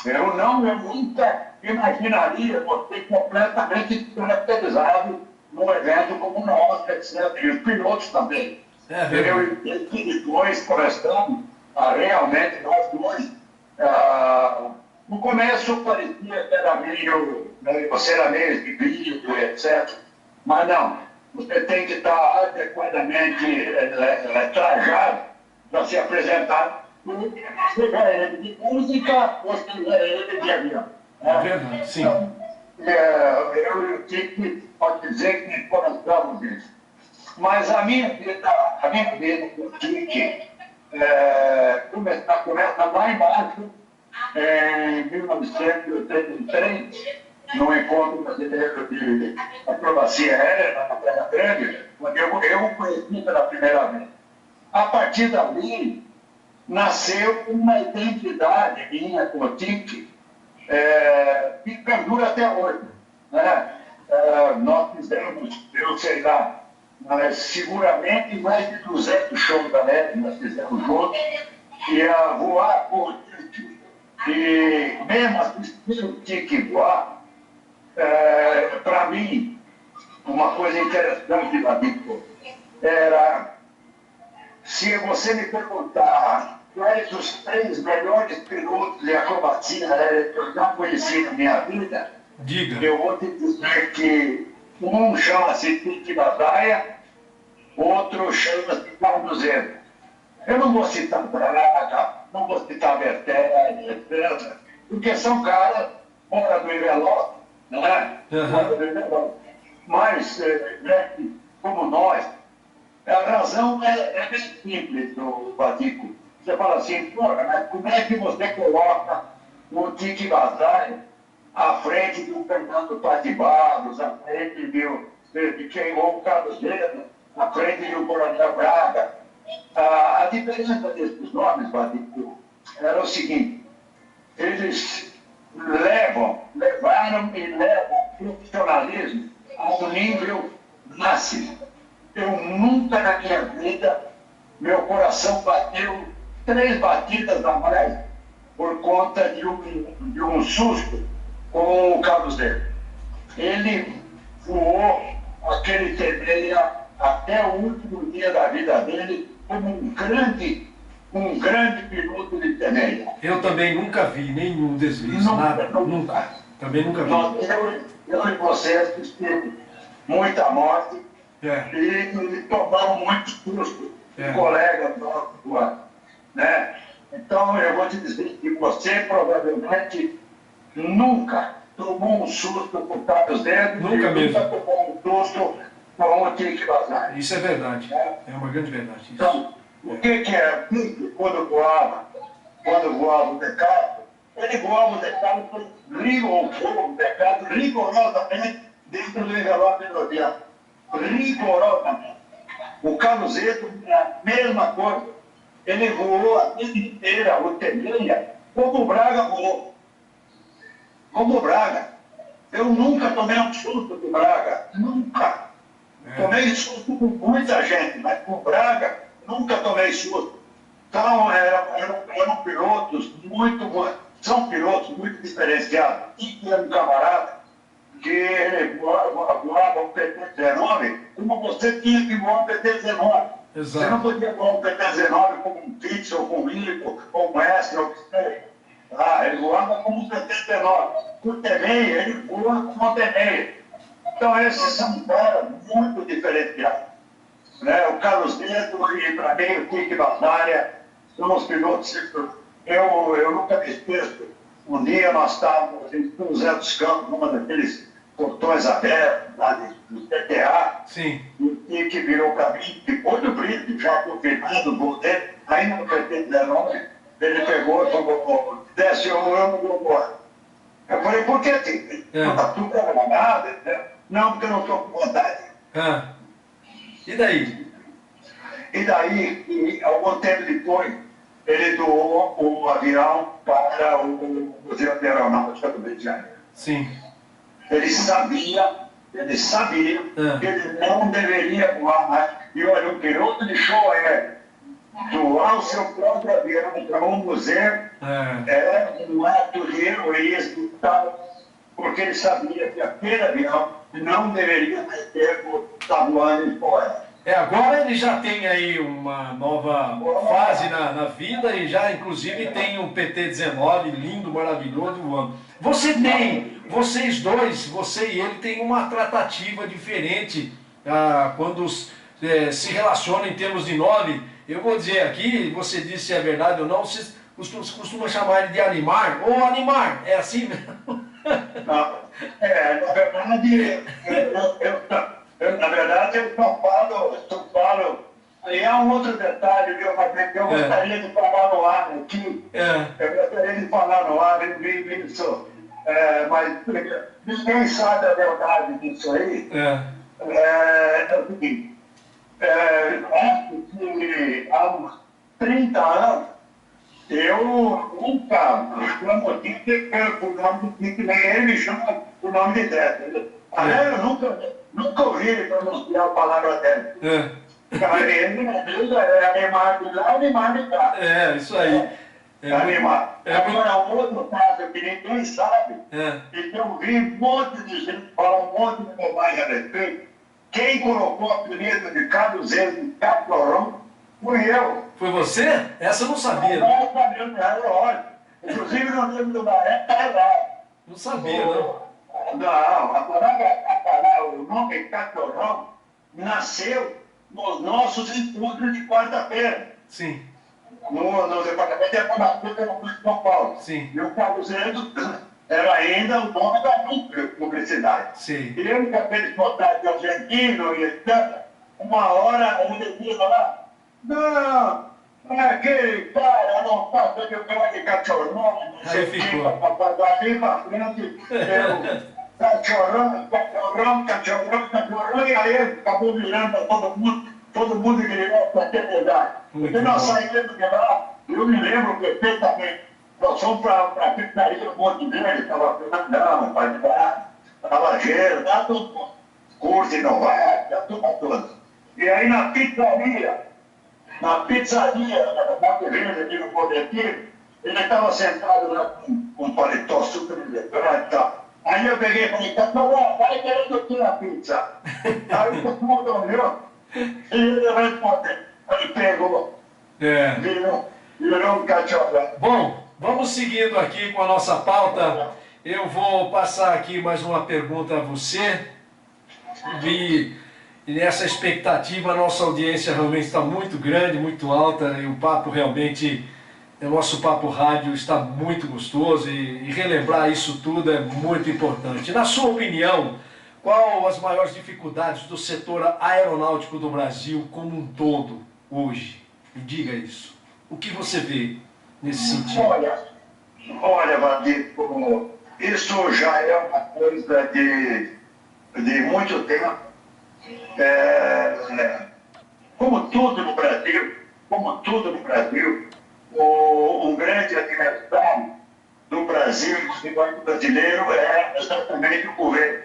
Speaker 7: Eu nunca imaginaria você completamente caracterizado num evento como o nosso, etc. E os pilotos também. Eu e depois conversamos, realmente nós dois. No começo parecia que era meio, você era meio de brilho, etc. Mas não, você tem que estar adequadamente trajado para se apresentar, seja ele de música ou seja ele de avião.
Speaker 4: É verdade, sim.
Speaker 7: Então, eu e o Tique pode dizer que começamos isso. Mas a minha vida com o Tique começa lá embaixo, em 1983, no Encontro Brasileiro de Acrobacia Aérea, na Terra Grande, onde eu conheci pela primeira vez. A partir dali, nasceu uma identidade minha com o tique, que perdura até hoje. Né? Nós fizemos, eu sei lá, mas seguramente mais de 200 shows da LED nós fizemos juntos, e a voar com o tique. E mesmo assistir o tique voar, para mim, uma coisa interessante, Vadico, era, se você me perguntar quais os 3 melhores pilotos de acrobacia que eu já conheci na minha vida,
Speaker 4: diga.
Speaker 7: Eu vou te dizer que um chama-se Tite Bazaia, outro chama-se Carlos Zeno. Eu não vou citar Braga, não vou citar Bertelli, etc., porque são caras fora do envelope, não é? Fora do envelope. Mas, como nós, a razão é bem simples, Vadico. Você fala assim, porra, mas como é que você coloca o Tite Bazaia à frente do Fernando Paz de Barros, à frente de quem o Carlos Zeno, à frente do Coronel Braga? A diferença desses nomes, Vadico, era o seguinte: eles levaram e levam profissionalismo a um nível máximo. Eu nunca na minha vida, meu coração bateu 3 batidas a mais por conta de um susto com o Carlos Zeno. Ele voou aquele T-6 até o último dia da vida dele como um grande piloto de T-6.
Speaker 4: Eu também nunca vi nenhum deslize, nada. Nunca. Também nunca vi.
Speaker 7: Eu e você assistimos muita morte e tomamos muito susto de colegas nossos, né? Então, eu vou te dizer que você provavelmente nunca tomou um susto com o Carlos Zeno.
Speaker 4: Nunca mesmo.
Speaker 7: Nunca tomou um susto com o Tite Bazaia.
Speaker 4: Isso é verdade. É uma grande verdade. Isso.
Speaker 7: Então, o que é quando voava o Decathlon, ele voava o Decathlon, o Decathlon rigorosamente dentro do envelope do avião. Rigorosamente. O Carlos Zeno, a mesma coisa. Ele voou a vida inteira, o T-6, como o Braga voou. Como o Braga. Eu nunca tomei um susto do Braga. Nunca. Tomei susto com muita gente, mas com o Braga nunca tomei susto. Então, eram pilotos são pilotos muito diferenciados. E tinha um camarada que voava um PT-19, como você tinha que voar um PT-19.
Speaker 4: Exato.
Speaker 7: Você não podia voar um PT-19 como um Pitts, ou com um Lico, ou um Mestre, ou o que seja. Ele voava como um PT-19. O T-6, ele voa como um T-6. Então, esses são caras muito diferenciados. Né? O Carlos Zeno e, para mim, o Tite Bazaia são os pilotos. Eu nunca me esqueço. Um dia nós estávamos em São José dos Campos, numa daqueles portões abertos, lá do TTA.
Speaker 4: Sim.
Speaker 7: E o Tite virou para mim, depois do brinde, já confirmado o gol dele, ainda no PT-19, ele pegou e falou: desce, eu não vou embora. Eu falei: por que, Tite? Tá tudo programado, né? Não, porque eu não estou com vontade.
Speaker 4: E daí?
Speaker 7: E daí, algum tempo depois, ele doou o avião para o Museu de Aeronáutica do Rio de Janeiro.
Speaker 4: Sim.
Speaker 7: Ele sabia que ele não deveria voar mais. E olha, o piloto de show doar o seu próprio avião para um museu um ato de heroísmo e tal, porque ele sabia que aquele avião não deveria mais ter estar voando em fora.
Speaker 4: Agora ele já tem aí uma nova fase na vida e já inclusive tem um PT-19 lindo, maravilhoso voando. Vocês dois, você e ele, tem uma tratativa diferente quando se relacionam em termos de nome. Eu vou dizer aqui, você disse se é verdade ou não, vocês costumam chamar ele de Animar. Ô Animar, é assim mesmo?
Speaker 7: Não, na verdade, eu só falo. E há um outro detalhe que eu gostaria de falar no ar aqui. Eu gostaria de falar no ar, isso. Mas ninguém sabe a verdade disso aí. É o seguinte: Acho que há uns 30 anos, eu nunca chamo o Tite por nome de Tite, nem ele me chama por nome de Tete. Aliás, eu nunca ouvi ele pronunciar a palavra Tete. Ele é animado de lá, animado de cá.
Speaker 4: Isso aí.
Speaker 7: Animado. Agora, um outro caso que ninguém sabe, e que eu vi um monte de gente falar um monte de bobagem a respeito. Quem colocou o apelido de Caduzeiro de Catorão fui eu.
Speaker 4: Foi você? Essa eu não sabia.
Speaker 7: Não, eu sabia, lógico. Inclusive no livro do Baré está lá.
Speaker 4: Não sabia, não.
Speaker 7: Não, o nome Catorão nasceu nos nossos estudos de quarta-feira.
Speaker 4: Sim.
Speaker 7: No departamento de arquitetura de São Paulo.
Speaker 4: Sim.
Speaker 7: E o Caduzeiro era ainda o nome da publicidade.
Speaker 4: Sim.
Speaker 7: E eu acabei de botar de argentino e etc. Uma hora ele diz lá, não, aquele cara não passa de um cara de cachorrão.
Speaker 4: Aí ficou.
Speaker 7: Dali pra frente, eu, cachorrão, e aí acabou virando para todo mundo virou para ter verdade. Porque nós saímos de lá, eu me lembro perfeitamente. Nós fomos para a pizzaria do Monte Verde, estava Fernandão, estava Gelo, estava tudo curso inovado, estava tudo toda. E aí na pizzaria do Monte Verde, aqui no Poderio, ele estava sentado lá com um paletó super elegante e tal. Aí eu peguei e falei, Catorão, vai querendo aqui na pizza. Aí todo mundo olhou e ele respondeu. Ele pegou, virou um cachorrão.
Speaker 4: Bom, vamos seguindo aqui com a nossa pauta. Eu vou passar aqui mais uma pergunta a você. E nessa expectativa, a nossa audiência realmente está muito grande, muito alta. E o papo realmente, o nosso papo rádio está muito gostoso. E relembrar isso tudo é muito importante. Na sua opinião, qual as maiores dificuldades do setor aeronáutico do Brasil como um todo hoje? Me diga isso. O que você vê nesse sentido?
Speaker 7: Olha, Vadico, isso já é uma coisa de muito tempo. Como tudo no Brasil, um grande adversário do Brasil e do desenvolvimento brasileiro é exatamente o governo.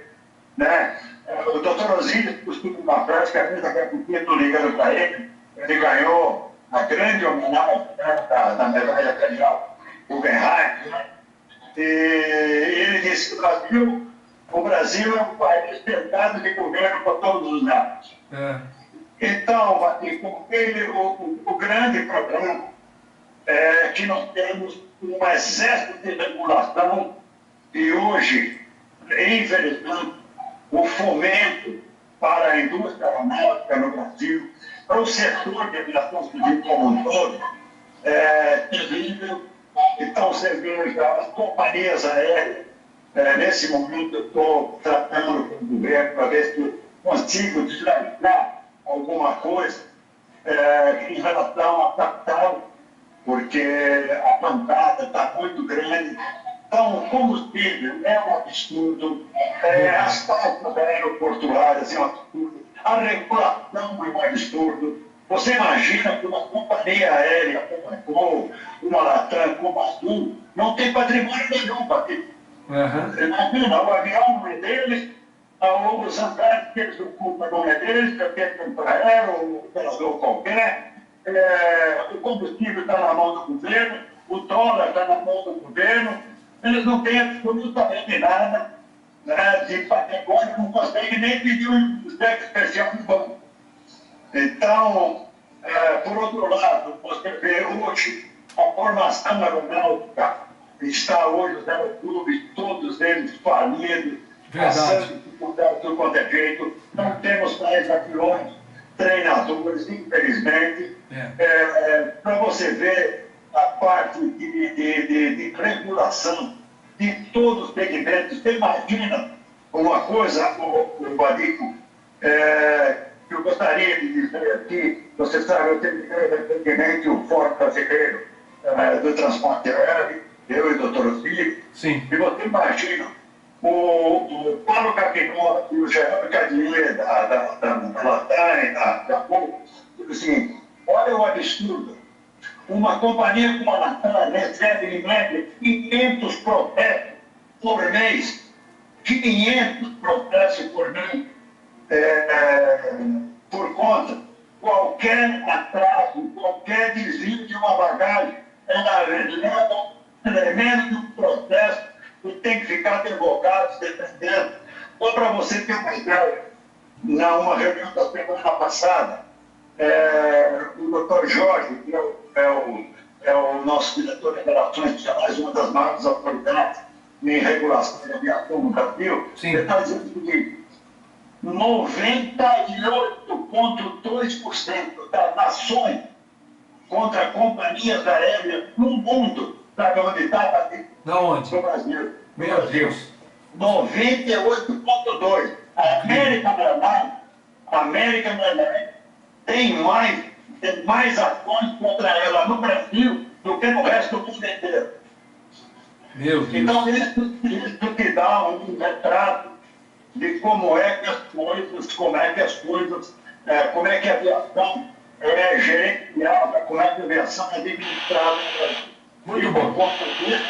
Speaker 7: Né? O doutor Osíris costuma uma frase que a gente até porque estou ligando para ele, ele ganhou a grande homenagem da medalha federal Guggenheim, né? E ele disse que o Brasil é um país cercado de governo por todos os lados. Então, o grande problema é que nós temos um excesso de regulação e hoje, infelizmente, o fomento para a indústria aeronáutica no Brasil, para o setor de aviação civil como um todo, é terrível. Então, você veja as companhias aéreas. Nesse momento, eu estou tratando com o governo para ver se consigo desligar alguma coisa em relação à capital, porque a pancada está muito grande. Então, o combustível é um absurdo, as taxas aeroportuárias é um absurdo, a regulação é um absurdo. Você imagina que uma companhia aérea como a Gol, uma Latam, como a Azul, não tem patrimônio nenhum para ter. Imagina, o avião não é deles, os andares que eles ocupam não é deles, qualquer companheiro, um operador qualquer, o combustível está na mão do governo, o dólar está na mão do governo, eles não têm absolutamente nada, né, de patrimônio, não conseguem nem pedir um cheque especial no banco. Então, por outro lado, você vê hoje a formação aeronáutica está hoje os aeroclubes, todos eles falidos, passando dificuldade de qualquer é jeito, não temos mais aviões, treinadores, infelizmente. Para você ver a parte de regulação de todos os segmentos. Você imagina uma coisa, o Vadico, que eu gostaria de dizer aqui, você sabe, eu tenho recentemente o Fórum Brasileiro do Transporte Aéreo, eu e o doutor Osíris, e você imagina o Paulo Capinó e o Geraldo Cadier da Latam, da absurdo. Uma companhia como a Latam recebe, em média, 500 protestos por mês. 500 protestos por mês por conta. Qualquer atraso, qualquer desvio de uma bagagem, ela leva um tremendo processo e tem que ficar advogado, se defendendo. Só para você ter uma ideia, numa reunião da semana passada, o doutor Jorge, que é o nosso diretor de relações institucionais, uma das maiores autoridades em regulação de aviação no Brasil, ele está dizendo o seguinte: 98,2% das nações contra companhias aéreas no mundo, sabe onde está?
Speaker 4: Da onde?
Speaker 7: No Brasil.
Speaker 4: Meu Deus.
Speaker 7: 98,2%. A American Airlines tem mais ações contra ela no Brasil do que no resto do mundo inteiro.
Speaker 4: Meu Deus.
Speaker 7: Então, isso que dá um retrato de como é que a aviação é gerenciada, como é que a aviação é administrada.
Speaker 4: Muito bom.
Speaker 7: Por conta disso,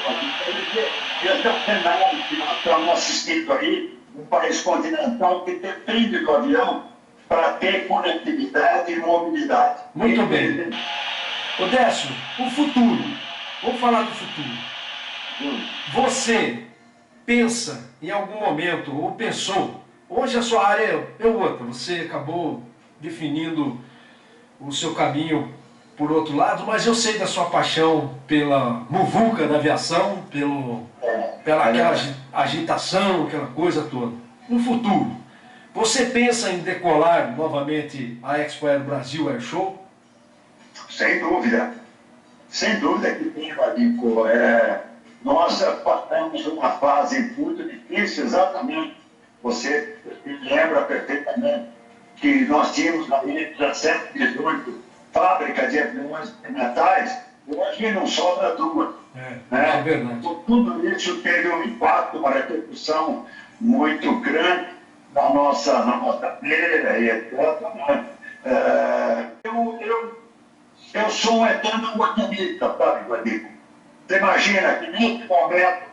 Speaker 7: esse é o cenário que nós estamos assistindo aí, um país continental que depende do avião para ter conectividade e mobilidade.
Speaker 4: Muito bem. Odécio, o futuro. Vamos falar do futuro. Você pensa em algum momento, ou pensou, hoje a sua área é outra, você acabou definindo o seu caminho por outro lado, mas eu sei da sua paixão pela muvuca da aviação, pela aquela agitação, aquela coisa toda. No futuro, você pensa em decolar novamente a Expo Aero Brasil Air Show?
Speaker 7: Sem dúvida que tem, Vadico. Nós passamos uma fase muito difícil, exatamente. Você lembra perfeitamente que nós tínhamos na 17, 18 fábricas de aviões metais, hoje não sobra duas.
Speaker 4: É verdade.
Speaker 7: Tudo isso teve um impacto, uma repercussão muito grande na nossa carreira e etc. Eu sou um eterno otimista, sabe, Vadico? Você imagina que nesse momento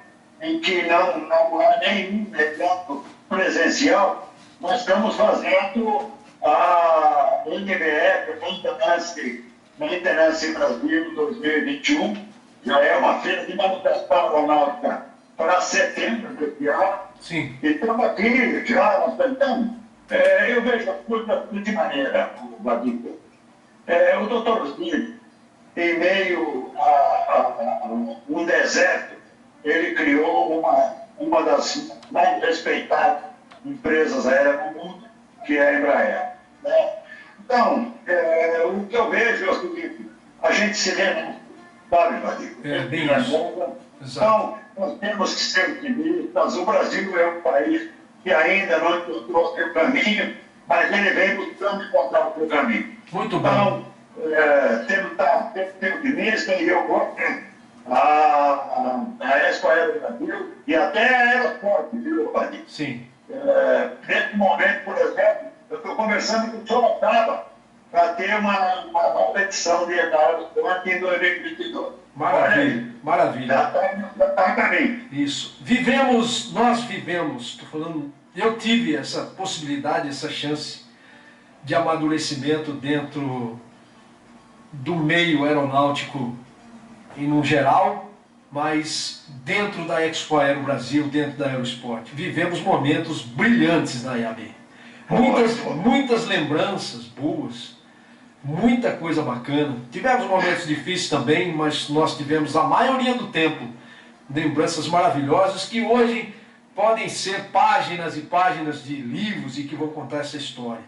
Speaker 7: em que não há nenhum evento presencial, nós estamos fazendo a NBF, Maintenance Brasil 2021, já é uma feira de manutenção aeronáutica para setembro desse ano.
Speaker 4: Sim.
Speaker 7: E estamos aqui já, nós tentamos. Eu vejo as coisas de maneira, Vadico. O doutor Zilli, em meio a um deserto, ele criou uma das mais respeitadas empresas aéreas do mundo, que é a Embraer. Né? Então, o que eu vejo é o seguinte: a gente se lembra, sabe, Vadico?
Speaker 4: Bem isso.
Speaker 7: Então, nós temos que ser otimistas. O Brasil é um país que ainda não encontrou o seu caminho, mas ele vem buscando encontrar o seu caminho.
Speaker 4: Muito bom.
Speaker 7: Então, temos que ser otimista, e eu gosto a Expo Aero Brasil e até a Aerosport, viu, Vadico?
Speaker 4: Sim.
Speaker 7: Nesse momento, por exemplo, eu estou conversando com o Sorocaba para ter uma nova edição de Aerosport em 2022.
Speaker 4: Maravilha, maravilha.
Speaker 7: Já está em caminho.
Speaker 4: Isso. Nós vivemos, estou falando, eu tive essa possibilidade, essa chance de amadurecimento dentro do meio aeronáutico no geral, mas dentro da Expo Aero Brasil, dentro da Aerosport. Vivemos momentos brilhantes na IAB. Muitas lembranças boas, muita coisa bacana. Tivemos momentos difíceis também, mas nós tivemos a maioria do tempo lembranças maravilhosas que hoje podem ser páginas e páginas de livros e que vão contar essa história.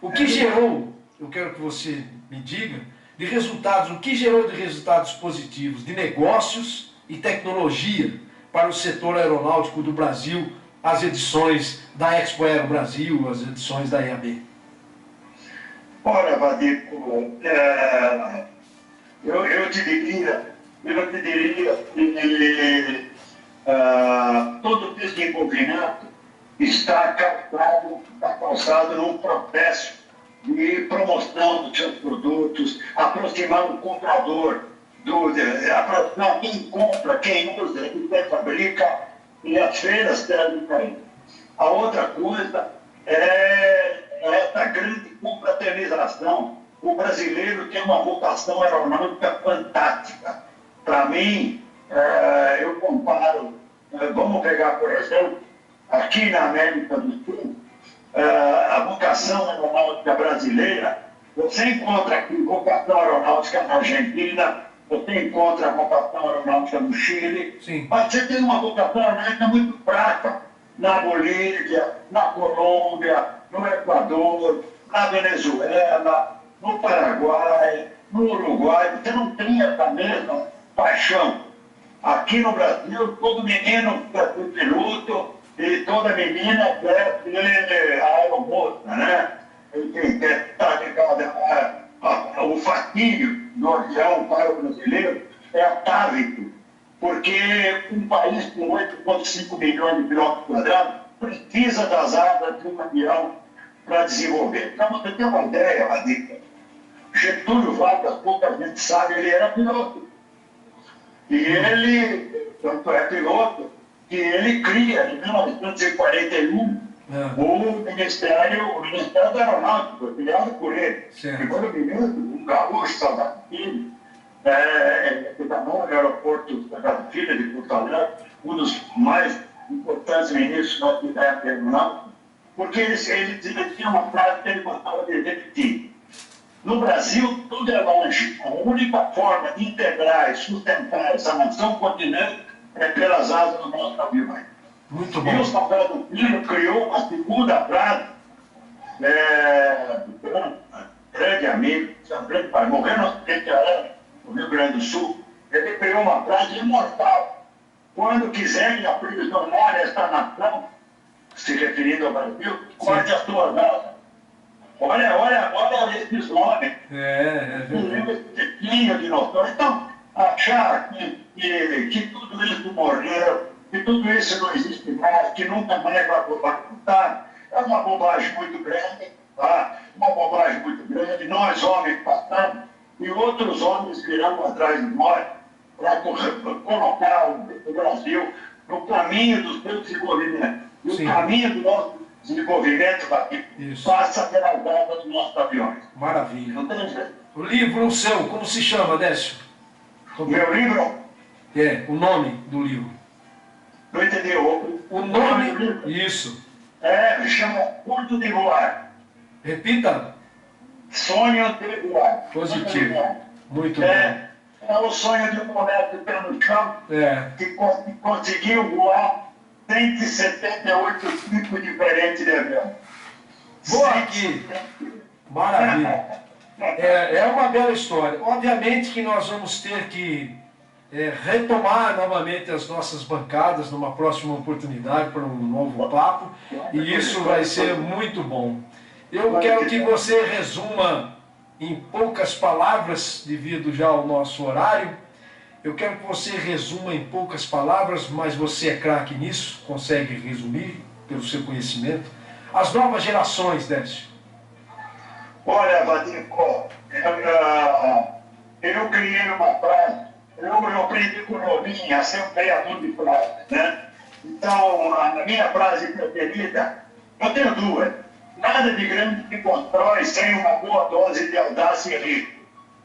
Speaker 4: O que gerou, eu quero que você me diga, de resultados, o que gerou de resultados positivos, de negócios e tecnologia para o setor aeronáutico do Brasil, as edições da Expo Aero Brasil, as edições da IAB?
Speaker 7: Ora, Vadico, eu te diria que todo esse desenvolvimento está calçado num processo e promoção dos seus produtos, aproximar o comprador, aproximar quem compra, quem usa, quem fabrica, e as feiras servem para isso. A outra coisa é essa grande confraternização. O brasileiro tem uma vocação aeronáutica fantástica. Para mim, eu comparo, vamos pegar, por exemplo, aqui na América do Sul, a vocação aeronáutica brasileira, você encontra aqui vocação aeronáutica na Argentina, você encontra a vocação aeronáutica no Chile,
Speaker 4: Sim.
Speaker 7: Mas você tem uma vocação aeronáutica muito fraca na Bolívia, na Colômbia, no Equador, na Venezuela, no Paraguai, no Uruguai. Você não tem essa mesma paixão. Aqui no Brasil, todo menino quer ser piloto e toda menina quer ser aeromoça, né? Quem quer estar ligado o fascínio do avião para o brasileiro é atávico, porque um país com 8,5 milhões de quilômetros quadrados precisa das asas de um avião para desenvolver. Para você ter uma ideia, Radica, Getúlio Vargas, pouca gente sabe, ele era piloto. E ele, tanto é piloto, que ele cria, em 1941, o Ministério da Aeronáutica, criado por ele.
Speaker 4: Certo.
Speaker 7: E quando o ministro, um gaúcho, Salgado Filho, que está no aeroporto Salgado Filho de Porto Alegre, um dos mais importantes ministros da atividade aeronáutica, porque ele tinha uma frase que ele gostava de repetir. No Brasil, tudo é longe. A única forma de integrar e sustentar essa nação continente é pelas asas do nosso avião.
Speaker 4: Muito
Speaker 7: E o
Speaker 4: bom.
Speaker 7: Salgado Filho criou uma segunda frase, grande amigo, grande pai, morreu no acidente aéreo no Rio Grande do Sul. Ele criou uma frase imortal. Quando quiserem aprisionar esta nação, se referindo ao Brasil, corte as tuas asas. Olha esses homens.
Speaker 4: É verdade.
Speaker 7: Esse tiquinho de noção. Então, achar que tudo isso morreu, que tudo isso não existe mais, que nunca mais vai voltar, é uma bobagem muito grande, tá? Uma bobagem muito grande. Nós, homens, passamos e outros homens virão atrás de nós para colocar o Brasil no caminho do seu desenvolvimento. E o caminho do nosso desenvolvimento passa pela volta dos nossos aviões.
Speaker 4: Maravilha.
Speaker 7: Não tem jeito.
Speaker 4: O livro seu, como se chama, Décio?
Speaker 7: Meu livro,
Speaker 4: O nome do livro.
Speaker 7: não entendi
Speaker 4: O nome do livro. Isso.
Speaker 7: Chama Curto de Voar.
Speaker 4: Repita.
Speaker 7: Sonho de voar.
Speaker 4: Positivo. Muito bom.
Speaker 7: É o sonho de um moleque pé no chão que conseguiu voar 178 tipos diferentes de avião.
Speaker 4: Boa aqui. Maravilha. É uma bela história. Obviamente que nós vamos ter que retomar novamente as nossas bancadas numa próxima oportunidade para um novo papo, e isso vai ser muito bom. Eu quero que você resuma em poucas palavras, devido já ao nosso horário. Eu quero que você resuma em poucas palavras, mas você é craque nisso, consegue resumir pelo seu conhecimento. As novas gerações, Décio.
Speaker 7: Olha, Vadico, eu criei uma frase, eu aprendi com novinha a ser um criador de frases, né? Então, a minha frase preferida, eu tenho duas. Nada de grande se constrói sem uma boa dose de audácia e risco.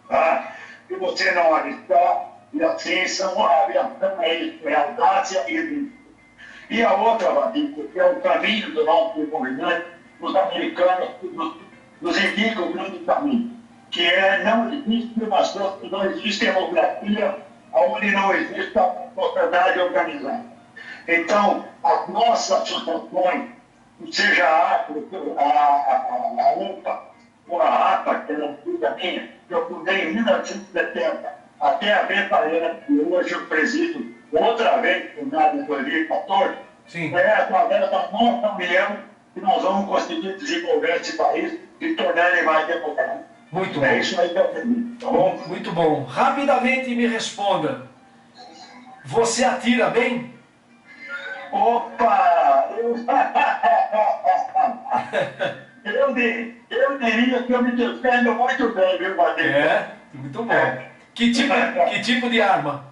Speaker 7: Tá? Se você não arriscar, e assim são a aviação é isso, é audácia e risco. E a outra, Vadico, que é o caminho do nosso desenvolvimento, os americanos nos indicam o grande caminho, que não existe democracia onde não existe a sociedade organizada. Então, as nossas associações, seja a UPA, ou a APA, que era antiga minha, que eu fundei em 1970, até a BPAERA, que hoje eu presido outra vez, fundada em 2014, através da nossa união que nós vamos conseguir desenvolver esse país e tornar ele mais democrático.
Speaker 4: Muito bom.
Speaker 7: É isso aí que eu acredito, tá bom?
Speaker 4: Muito bom. Rapidamente me responda. Você atira bem?
Speaker 7: Opa! Eu diria que eu me defendo muito bem, viu, Vadico?
Speaker 4: Muito bom. Que tipo de arma?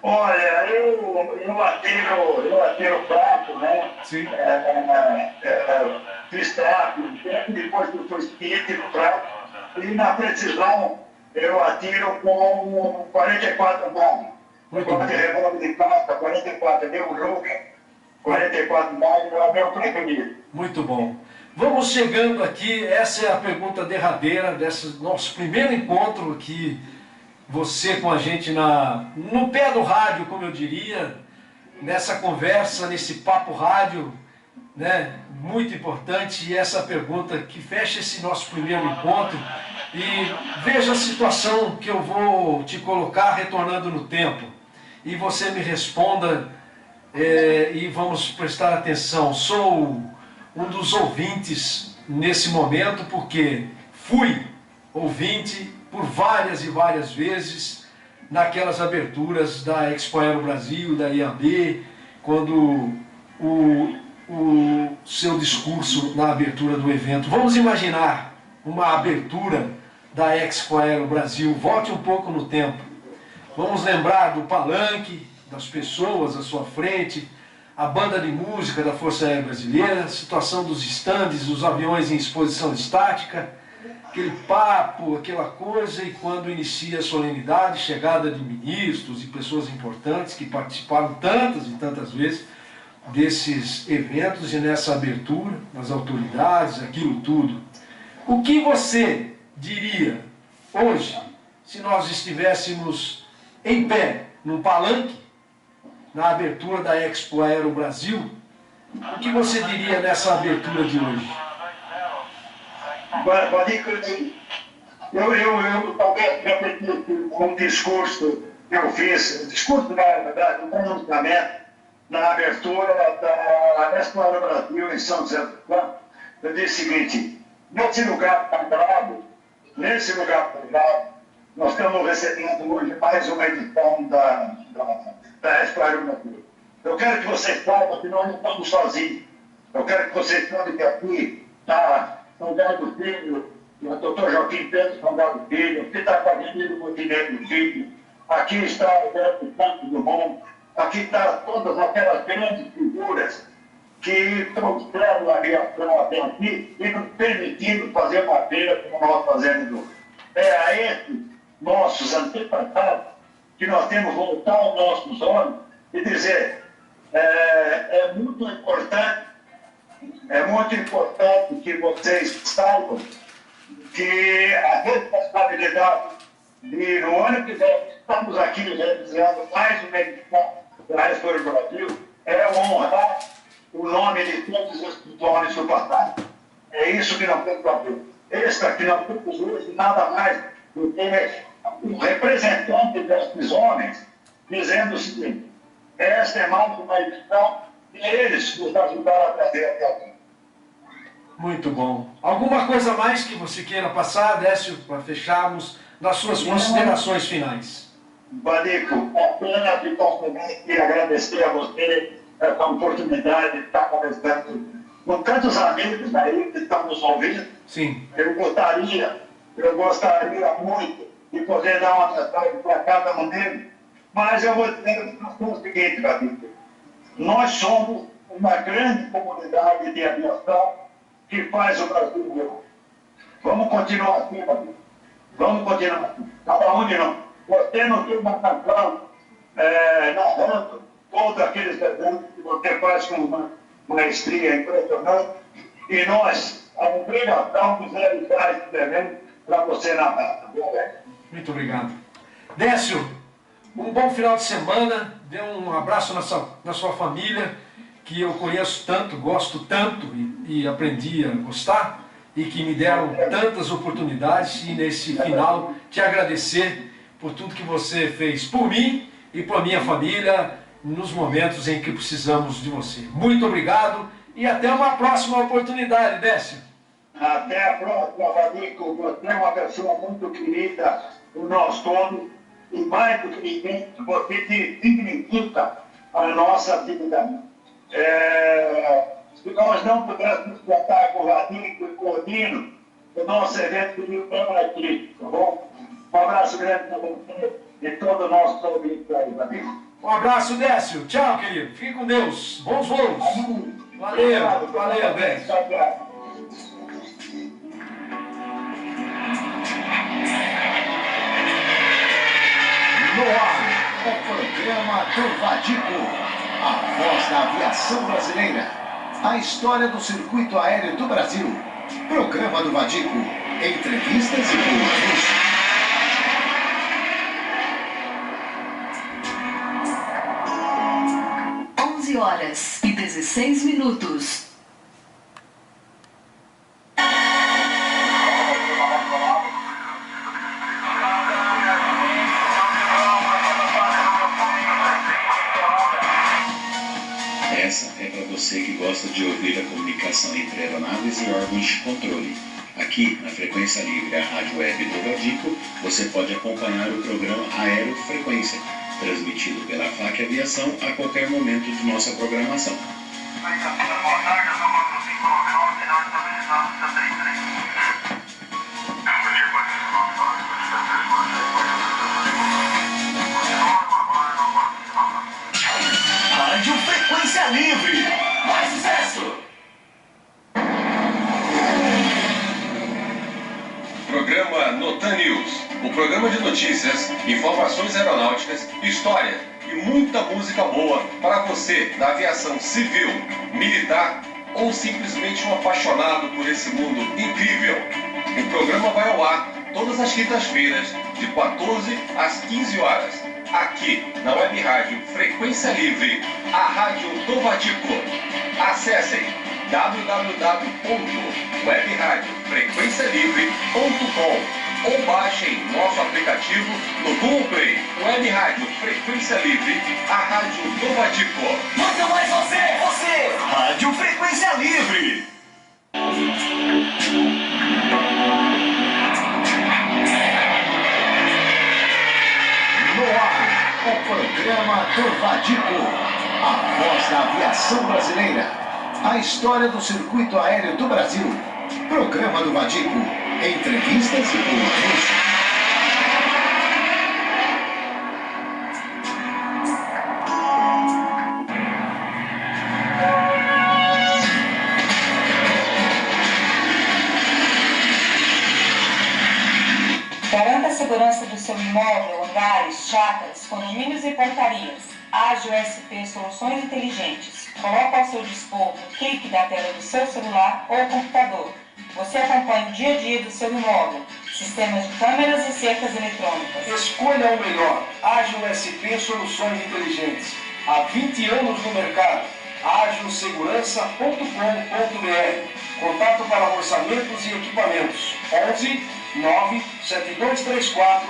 Speaker 7: Olha, eu atiro prato, né?
Speaker 4: Sim.
Speaker 7: Fiz trapo, depois que eu fui tiro prato. E na precisão eu atiro com 44 bombas. Quando de revólver de plata, 44 deu jogo, 44 bombas é o meu preferido.
Speaker 4: Muito bom. Vamos chegando aqui, essa é a pergunta derradeira desse nosso primeiro encontro aqui, você com a gente no pé do rádio, como eu diria, nessa conversa, nesse papo rádio, né, muito importante, e essa pergunta que fecha esse nosso primeiro encontro, e veja a situação que eu vou te colocar retornando no tempo, e você me responda, e vamos prestar atenção. Sou um dos ouvintes nesse momento, porque fui ouvinte por várias e várias vezes naquelas aberturas da Expo Aero Brasil, da IAB, quando o seu discurso na abertura do evento. Vamos imaginar uma abertura da Expo Aero Brasil, volte um pouco no tempo. Vamos lembrar do palanque, das pessoas à sua frente, a banda de música da Força Aérea Brasileira, a situação dos estandes, os aviões em exposição estática, aquele papo, aquela coisa, e quando inicia a solenidade, chegada de ministros e pessoas importantes que participaram tantas e tantas vezes desses eventos e nessa abertura, nas autoridades, aquilo tudo. O que você diria hoje, se nós estivéssemos em pé, num palanque, na abertura da Expo Aero Brasil? O que você diria nessa abertura de hoje?
Speaker 7: Vadico, eu talvez repetisse um discurso que eu fiz, discurso, na verdade, um pronunciamento na abertura da Expo Aero Brasil em São José do Campo. Eu disse o seguinte: nesse lugar sagrado, nós estamos recebendo hoje mais uma edição da Expo Aero Brasil. Eu quero que vocês saibam que nós não estamos sozinhos. Eu quero que vocês saibam que aqui está Salgado Filho, o doutor Joaquim Pedro Salgado Filho, aqui está a Avenida Montenegro Filho, aqui está o Alberto Santos Dumont, aqui estão todas aquelas grandes figuras que trouxeram a aviação até aqui e nos permitindo fazer uma feira como nós fazemos hoje. É a esses nossos antepassados que nós temos que voltar os nossos olhos e dizer: é muito importante que vocês saibam que a responsabilidade de, no ano que vem, estamos aqui realizando mais uma edição da Expo Aero Brasil, é honrar o nome de todos os homens do passado. É isso que nós temos que fazer. Esta que nós temos hoje, nada mais do que um representante desses homens dizendo o seguinte: esta é mais uma edição e eles nos ajudaram a trazer até aqui.
Speaker 4: Muito bom. Alguma coisa mais que você queira passar, Décio, para fecharmos nas suas considerações finais?
Speaker 7: Vadico, apenas então também queria agradecer a você essa oportunidade de estar conversando com tantos amigos aí que estão nos ouvindo.
Speaker 4: Sim.
Speaker 7: Eu gostaria muito de poder dar uma mensagem para cada um deles, mas eu vou dizer o seguinte, Vadico: nós somos uma grande comunidade de aviação que faz o Brasil meu. Vamos continuar assim, Vadico. Vamos continuar assim. Cada um de nós. Você não tem uma razão narrando todos aqueles eventos que você faz com uma maestria impressionante, e nós, a obrigação de realizar esse evento para você narrar.
Speaker 4: Muito obrigado. Décio, um bom final de semana, dê um abraço na sua família, que eu conheço tanto, gosto tanto e aprendi a gostar, e que me deram tantas oportunidades, e nesse final te agradecer por tudo que você fez por mim e por minha família nos momentos em que precisamos de você. Muito obrigado e até uma próxima oportunidade, Décio.
Speaker 7: Até a próxima, Vadico. Você é uma pessoa muito querida por nós todos, e mais do que ninguém, você dignifica a nossa atividade. se nós não pudéssemos contar com o Vadico e com o Dino, o nosso evento podia aqui, tá bom? Um abraço grande para você e todo o nosso ouvinte aí, Vadico.
Speaker 4: Um abraço, Décio. Tchau, querido. Fique com Deus. Bons voos. Valeu, Décio.
Speaker 7: Tchau, tchau.
Speaker 1: No ar, o programa do Vadico, a voz da aviação brasileira, a história do circuito aéreo do Brasil. Programa do Vadico, entrevistas e boa
Speaker 2: 11h16.
Speaker 8: Essa é para você que gosta de ouvir a comunicação entre aeronaves e órgãos de controle. Aqui, na Frequência Livre, a rádio web do Vadico, você pode acompanhar o programa Aerofrequência, transmitido pela FAC Aviação a qualquer momento de nossa programação.
Speaker 3: Rádio Frequência Livre. Mais sucesso!
Speaker 9: Programa Notan News. O programa de notícias, informações aeronáuticas, história e muita música boa para você da aviação civil, militar ou simplesmente um apaixonado por esse mundo incrível. O programa vai ao ar todas as quintas-feiras, de 14 às 15 horas, aqui na Web Rádio Frequência Livre, a rádio do Vadico. Acessem www.webradiofrequencialivre.com ou baixem nosso aplicativo no Google Play. Web Rádio Frequência Livre, a rádio do Vadico.
Speaker 3: Muito mais você! Rádio Frequência Livre.
Speaker 1: No ar, o programa do Vadico, a voz da aviação brasileira, a história do circuito aéreo do Brasil. Programa do Vadico, entrevistas e boa música.
Speaker 5: Garanta a segurança do seu imóvel, hangares, chácaras, condomínios e portarias. Ágil SP Soluções Inteligentes. Coloca ao seu dispor um clique da tela do seu celular ou computador. Você acompanha o dia a dia do seu imóvel, sistemas de câmeras e cercas eletrônicas.
Speaker 4: Escolha o melhor. Ágil SP Soluções Inteligentes. Há 20 anos no mercado. agilsegurança.com.br. Contato para orçamentos e equipamentos. 11 97234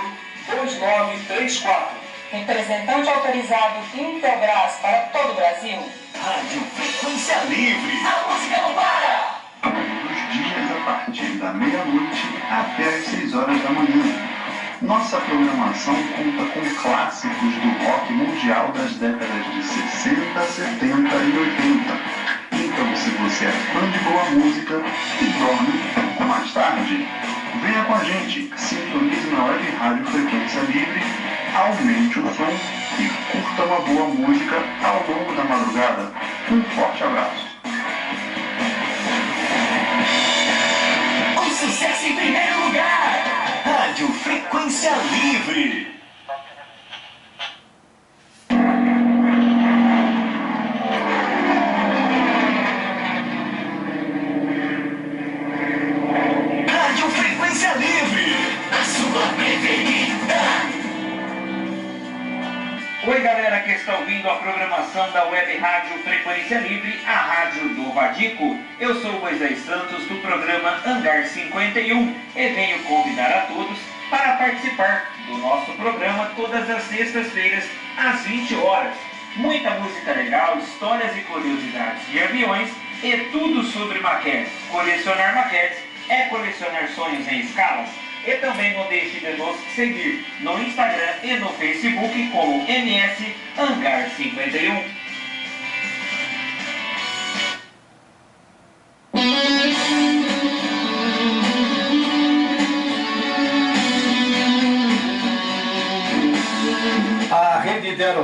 Speaker 4: 2934.
Speaker 5: Representante autorizado Intelbras para todo o Brasil.
Speaker 3: Rádio Frequência Livre. A música não para!
Speaker 10: Os dias a partir da meia-noite até às 6 horas da manhã. Nossa programação conta com clássicos do rock mundial das décadas de 60, 70 e 80. Então, se você é fã de boa música e dorme um pouco mais tarde, venha com a gente, sintonize na Web Rádio Frequência Livre, aumente o som e curta uma boa música ao longo da madrugada. Um forte abraço.
Speaker 3: O sucesso em primeiro lugar. Rádio Frequência Livre. Rádio Frequência Livre. A sua preferida.
Speaker 6: Oi, galera que está ouvindo a programação da Web Rádio Frequência Livre, a rádio do Vadico. Eu sou Moisés Santos, do programa Hangar 51, e venho convidar a todos para participar do nosso programa todas as sextas-feiras, às 20 horas. Muita música legal, histórias e curiosidades de aviões e tudo sobre maquetes. Colecionar maquetes é colecionar sonhos em escalas. E também não deixe de nos seguir no Instagram e no Facebook como MS Hangar 51.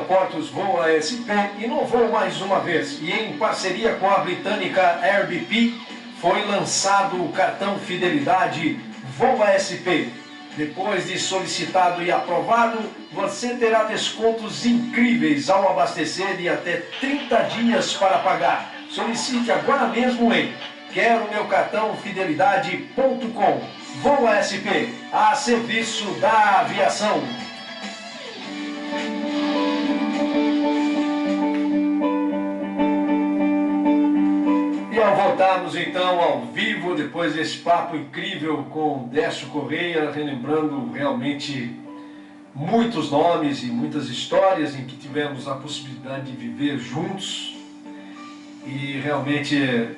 Speaker 4: aeroportos Voa SP inovou mais uma vez e em parceria com a britânica Airbnb foi lançado o cartão Fidelidade Voa SP. Depois de solicitado e aprovado, você terá descontos incríveis ao abastecer e até 30 dias para pagar. Solicite agora mesmo em quero-meu-cartão-fidelidade.com. Voa SP, a serviço da aviação. E ao voltarmos então ao vivo, depois desse papo incrível com Décio Correia, relembrando realmente muitos nomes e muitas histórias em que tivemos a possibilidade de viver juntos, e realmente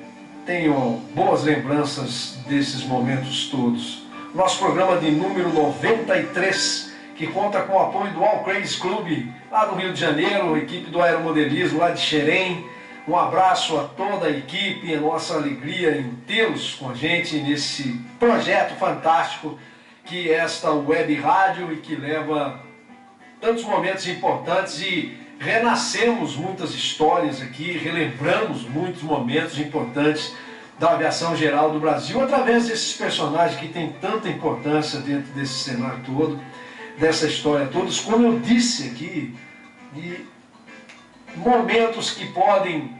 Speaker 4: tenho boas lembranças desses momentos todos. Nosso programa de número 93, que conta com o apoio do All Crazy Club, lá do Rio de Janeiro, a equipe do aeromodelismo lá de Xerém. Um abraço a toda a equipe, a nossa alegria em tê-los com a gente nesse projeto fantástico que é esta web rádio e que leva tantos momentos importantes, e renascemos muitas histórias aqui, relembramos muitos momentos importantes da aviação geral do Brasil através desses personagens que têm tanta importância dentro desse cenário todo, dessa história toda. Como eu disse aqui, de momentos que podem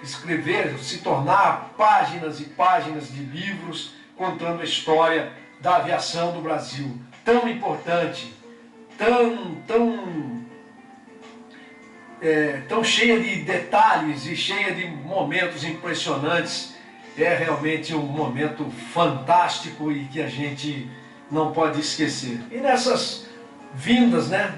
Speaker 4: escrever, se tornar páginas e páginas de livros contando a história da aviação do Brasil, tão importante, tão cheia de detalhes e cheia de momentos impressionantes. É realmente um momento fantástico e que a gente não pode esquecer. E nessas vindas, né,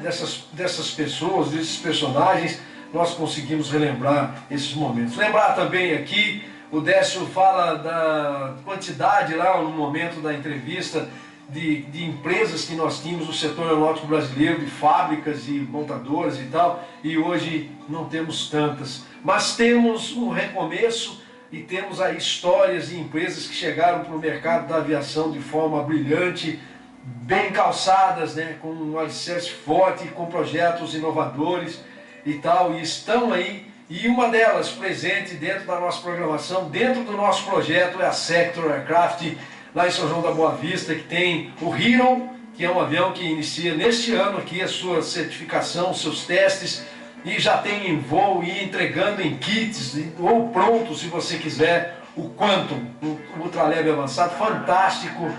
Speaker 4: dessas pessoas, desses personagens, nós conseguimos relembrar esses momentos. Lembrar também aqui, o Décio fala da quantidade lá no momento da entrevista de empresas que nós tínhamos no setor aeronáutico brasileiro, de fábricas e montadoras e tal, e hoje não temos tantas. Mas temos um recomeço e temos aí histórias de empresas que chegaram para o mercado da aviação de forma brilhante, bem calçadas, né, com um alicerce forte, com projetos inovadores e tal, e estão aí, e uma delas presente dentro da nossa programação, dentro do nosso projeto, é a Sector Aircraft, lá em São João da Boa Vista, que tem o Hero, que é um avião que inicia neste ano aqui a sua certificação, seus testes, e já tem em voo e entregando em kits, ou pronto, se você quiser, o Quantum, um ultraleve avançado, fantástico,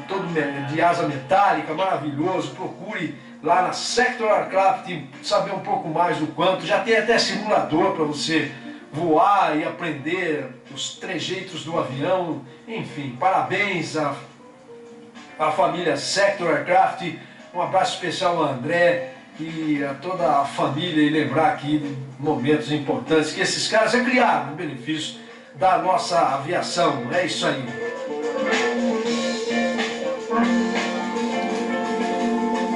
Speaker 4: todo de asa metálica, maravilhoso. Procure lá na Sector Aircraft saber um pouco mais do Quantum. Já tem até simulador para você voar e aprender os trejeitos do avião. Enfim, parabéns à família Sector Aircraft. Um abraço especial ao André e a toda a família, e lembrar aqui de momentos importantes que esses caras já criaram no benefício da nossa aviação. É isso aí.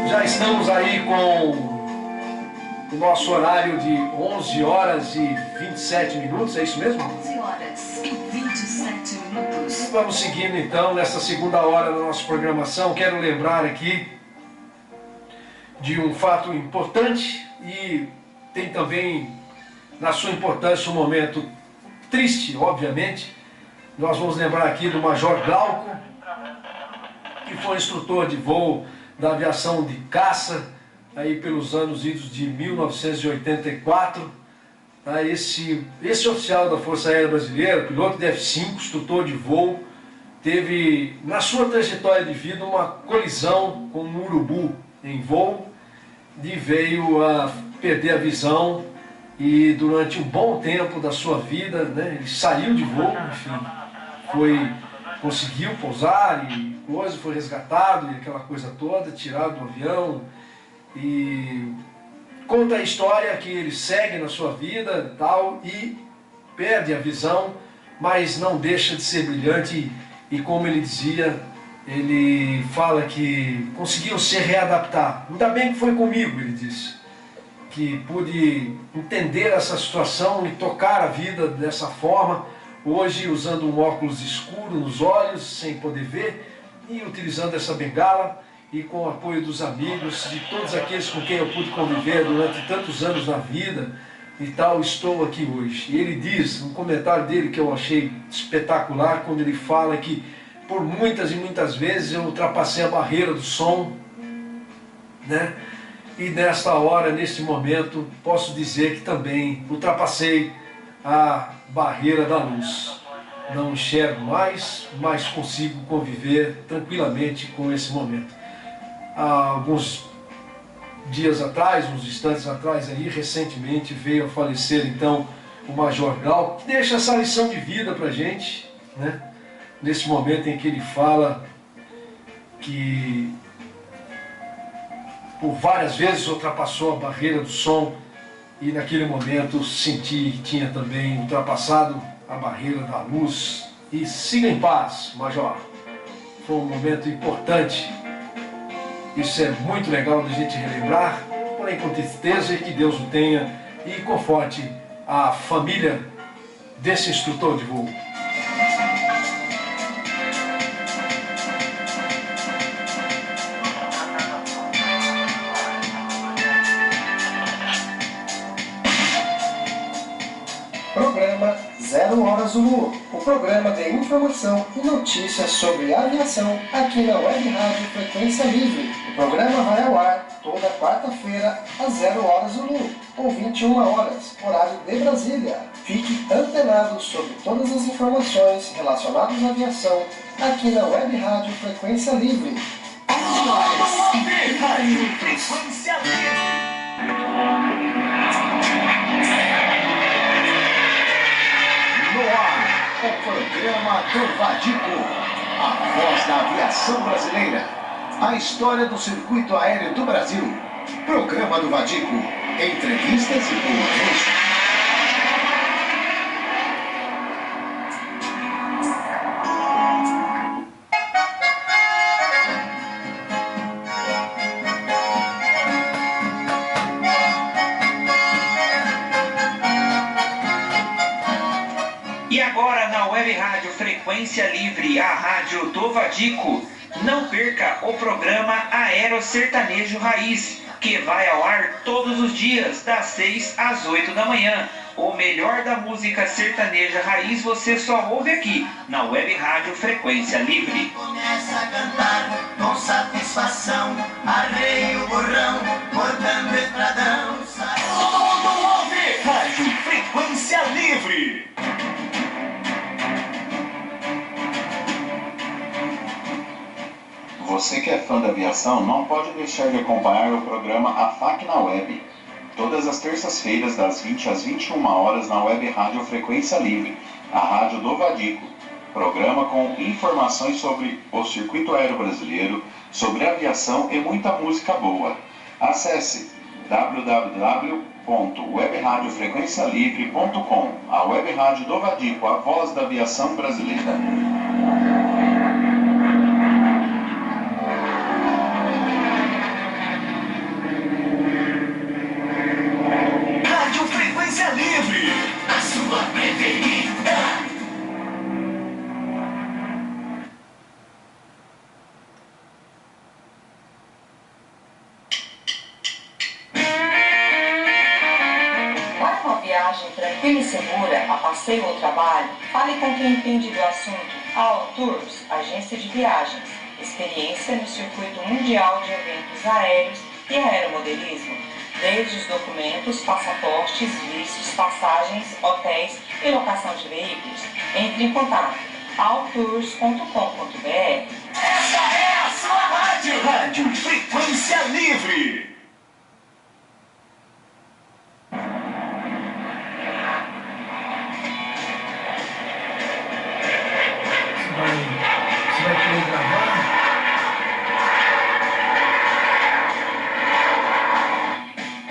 Speaker 4: Já estamos aí com o nosso horário de 11 horas e 27 minutos, é isso mesmo?
Speaker 2: 11 horas e 27 minutos.
Speaker 4: E vamos seguindo então nessa segunda hora da nossa programação. Quero lembrar aqui de um fato importante, e tem também na sua importância um momento triste, obviamente. Nós vamos lembrar aqui do Major Glauco, que foi instrutor de voo da aviação de caça aí pelos anos idos de 1984. Esse oficial da Força Aérea Brasileira, piloto de F-5, instrutor de voo, teve na sua trajetória de vida uma colisão com um urubu em voo e veio a perder a visão, e durante um bom tempo da sua vida, né, ele saiu de voo, enfim, conseguiu pousar e coisa, foi resgatado e aquela coisa toda, tirado do avião, e conta a história que ele segue na sua vida tal, e perde a visão, mas não deixa de ser brilhante, e como ele dizia, ele fala que conseguiu se readaptar. Ainda bem que foi comigo, ele disse, que pude entender essa situação e tocar a vida dessa forma, hoje usando um óculos escuro nos olhos, sem poder ver, e utilizando essa bengala, e com o apoio dos amigos, de todos aqueles com quem eu pude conviver durante tantos anos na vida e tal, estou aqui hoje. E ele diz, um comentário dele que eu achei espetacular, quando ele fala que por muitas e muitas vezes eu ultrapassei a barreira do som, né? E nesta hora, neste momento, posso dizer que também ultrapassei a barreira da luz. Não enxergo mais, mas consigo conviver tranquilamente com esse momento. Há alguns dias atrás, uns instantes atrás, aí, recentemente veio a falecer então o Major Gal, que deixa essa lição de vida pra gente, né? Nesse momento em que ele fala que por várias vezes ultrapassou a barreira do som e naquele momento senti que tinha também ultrapassado a barreira da luz. E siga em paz, Major. Foi um momento importante. Isso é muito legal da gente relembrar, porém com tristeza, e que Deus o tenha e conforte a família desse instrutor de voo.
Speaker 11: Programa 0 Hora Zulu, o programa de informação e notícias sobre aviação aqui na Web Rádio Frequência Livre. O programa vai ao ar toda quarta-feira às 0 Hora Zulu, ou 21 horas, horário de Brasília. Fique antenado sobre todas as informações relacionadas à aviação aqui na Web Rádio Frequência Livre.
Speaker 3: 11 horas, Rádio Frequência Livre. No ar, o programa do Vadico, a voz da aviação brasileira, a história do circuito aéreo do Brasil. Programa do Vadico, entrevistas e boa música.
Speaker 6: E agora na Web Rádio Frequência Livre, a rádio do Vadico, não perca o programa Aero Sertanejo Raiz, que vai ao ar todos os dias, das 6 às 8 da manhã. O melhor da música sertaneja raiz você só ouve aqui, na Web Rádio Frequência Livre.
Speaker 3: Começa a cantar com satisfação, arreia o borrão, cortando estradão. Todo mundo ouve! Rádio Frequência Livre.
Speaker 8: Você que é fã da aviação não pode deixar de acompanhar o programa AFAC na Web. Todas as terças-feiras, das 20 às 21 horas, na Web Rádio Frequência Livre, a rádio do Vadico. Programa com informações sobre o circuito aéreo brasileiro, sobre aviação e muita música boa. Acesse www.webradiofrequencialivre.com, a Web Rádio do Vadico, a voz da aviação brasileira.
Speaker 3: Livre, a sua preferida.
Speaker 12: Para uma viagem tranquila e segura, a passeio ou trabalho, fale com quem entende do assunto. AO Tours, agência de viagens, experiência no circuito mundial de eventos aéreos e aeromodelismo. Desde os documentos, passaportes, vistos, passagens, hotéis e locação de veículos. Entre em contato aotours.com.br.
Speaker 3: Essa é a sua rádio, Rádio Frequência Livre.
Speaker 4: Você vai querer gravar?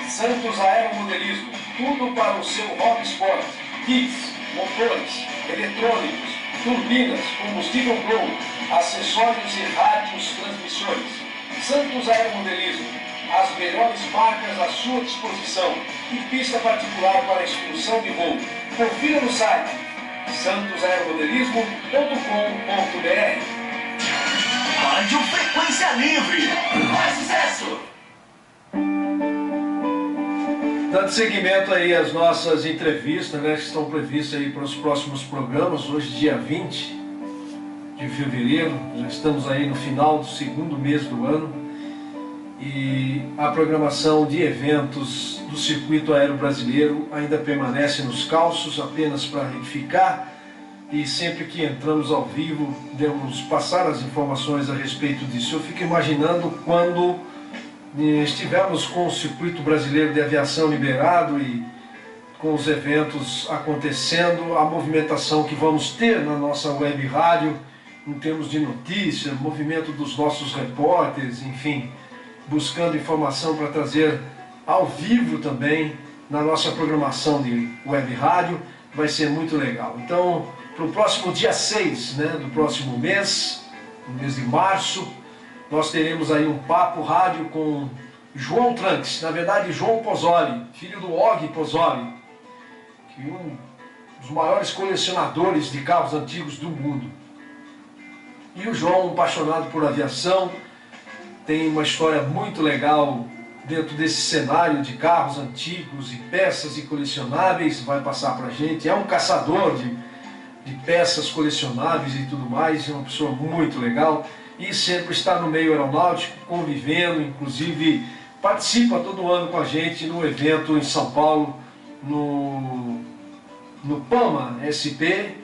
Speaker 4: Santos Aeromodelismo, tudo para o seu hobby sport. Kits, motores, eletrônicos, turbinas, combustível Glow, acessórios e rádios transmissores. Santos Aeromodelismo, as melhores marcas à sua disposição e pista particular para instrução de voo. Confira no site santosaeromodelismo.com.br.
Speaker 3: Rádio Frequência
Speaker 9: livre. Mais sucesso!
Speaker 4: Dando seguimento aí às nossas entrevistas, né, que estão previstas aí para os próximos programas, hoje dia 20 de fevereiro, já estamos aí no final do segundo mês do ano, e a programação de eventos do Circuito Aéreo Brasileiro ainda permanece nos cauços, apenas para retificar, e sempre que entramos ao vivo, devemos passar as informações a respeito disso. Eu fico imaginando quando estivermos com o Circuito Brasileiro de Aviação liberado e com os eventos acontecendo, a movimentação que vamos ter na nossa web rádio, em termos de notícia, movimento dos nossos repórteres, enfim, buscando informação para trazer ao vivo também na nossa programação de web rádio, vai ser muito legal. Então, para o próximo dia 6, né, do próximo mês, no mês de março, nós teremos aí um papo rádio com João Tranks, na verdade João Pozzoli, filho do Og Pozzoli, que é um dos maiores colecionadores de carros antigos do mundo. E o João, apaixonado por aviação, tem uma história muito legal dentro desse cenário de carros antigos e peças e colecionáveis, vai passar para a gente. É um caçador de peças colecionáveis e tudo mais, é uma pessoa muito legal e sempre está no meio aeronáutico, convivendo, inclusive participa todo ano com a gente no evento em São Paulo, no PAMA SP,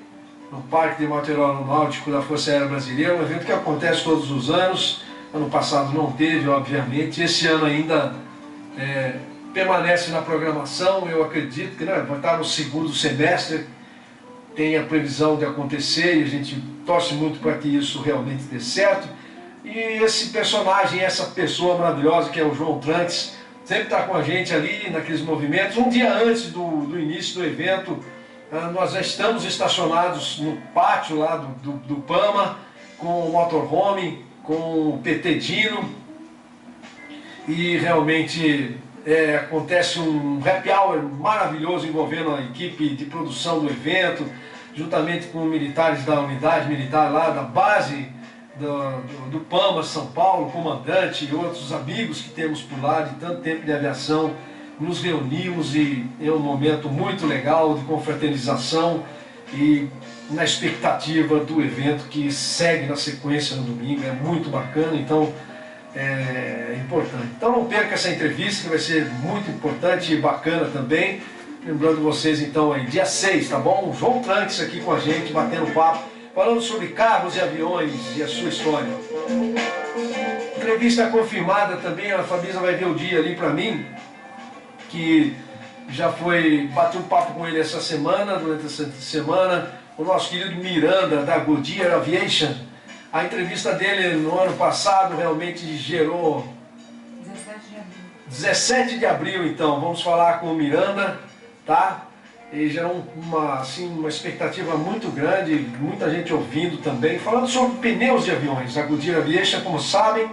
Speaker 4: no Parque de Material Aeronáutico da Força Aérea Brasileira, um evento que acontece todos os anos. Ano passado não teve, obviamente, esse ano ainda permanece na programação, eu acredito que vai estar no segundo semestre, tem a previsão de acontecer e a gente torce muito para que isso realmente dê certo. E esse personagem, essa pessoa maravilhosa que é o João Tranks, sempre está com a gente ali naqueles movimentos. Um dia antes do início do evento, nós já estamos estacionados no pátio lá do PAMA, com o motorhome, com o PT Dino, e realmente acontece um happy hour maravilhoso envolvendo a equipe de produção do evento, juntamente com militares da unidade militar lá, da base do PAMA São Paulo, comandante e outros amigos que temos por lá de tanto tempo de aviação. Nos reunimos e é um momento muito legal de confraternização e na expectativa do evento que segue na sequência no domingo. É muito bacana, então é importante. Então não perca essa entrevista que vai ser muito importante e bacana também. Lembrando vocês então aí, dia 6, tá bom? O João Tranks aqui com a gente, batendo papo, falando sobre carros e aviões e a sua história. Entrevista confirmada também, a Fabíola vai ver o dia ali para mim, que já bati um papo com ele essa semana, durante essa semana, o nosso querido Miranda, da Goodyear Aviation. A entrevista dele no ano passado realmente gerou... 17 de abril, então, vamos falar com o Miranda, tá? E gerou uma expectativa muito grande, muita gente ouvindo também, falando sobre pneus de aviões. A Goodyear Aviation, como sabem,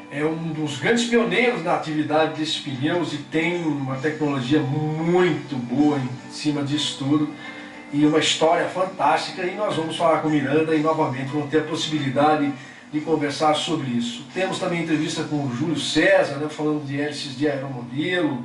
Speaker 4: é um dos grandes pioneiros na atividade desses pneus e tem uma tecnologia muito boa em cima disso tudo e uma história fantástica, e nós vamos falar com o Miranda e novamente vamos ter a possibilidade de conversar sobre isso. Temos também entrevista com o Júlio César, né, falando de hélices de aeromodelo.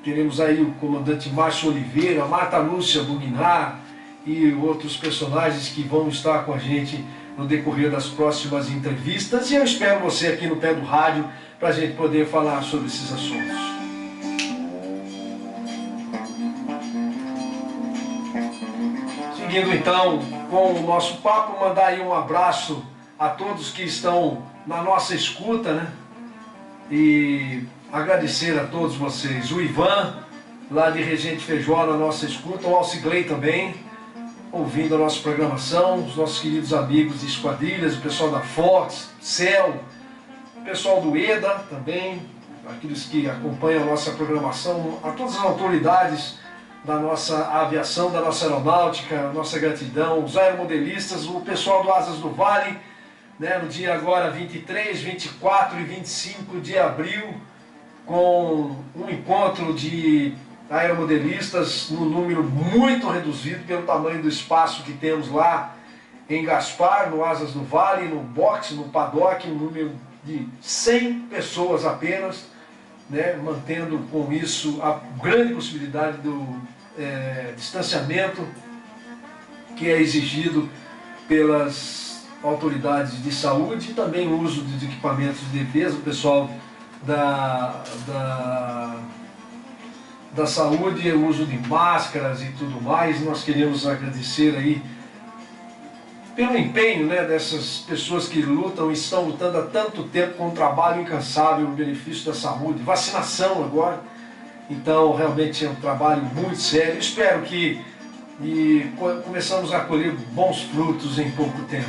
Speaker 4: Teremos aí o comandante Márcio Oliveira, a Marta Lúcia Bugnar e outros personagens que vão estar com a gente no decorrer das próximas entrevistas, e eu espero você aqui no pé do rádio para a gente poder falar sobre esses assuntos. Seguindo então com o nosso papo, mandar aí um abraço a todos que estão na nossa escuta, né? E agradecer a todos vocês. O Ivan, lá de Regente Feijó, na nossa escuta, o Alcigley também, ouvindo a nossa programação, os nossos queridos amigos de esquadrilhas, o pessoal da Fox, Cell, o pessoal do EDA também, aqueles que acompanham a nossa programação, a todas as autoridades da nossa aviação, da nossa aeronáutica, nossa gratidão, os aeromodelistas, o pessoal do Asas do Vale, né, no dia agora 23, 24 e 25 de abril, com um encontro de aeromodelistas num número muito reduzido pelo tamanho do espaço que temos lá em Gaspar, no Asas do Vale, no boxe, no paddock, um número de 100 pessoas apenas, né, mantendo com isso a grande possibilidade do distanciamento que é exigido pelas autoridades de saúde, e também o uso de equipamentos de defesa. O pessoal da saúde, o uso de máscaras e tudo mais. Nós queremos agradecer aí pelo empenho, né, dessas pessoas que lutam e estão lutando há tanto tempo com um trabalho incansável no benefício da saúde, vacinação agora. Então realmente é um trabalho muito sério. Espero que começamos a colher bons frutos em pouco tempo.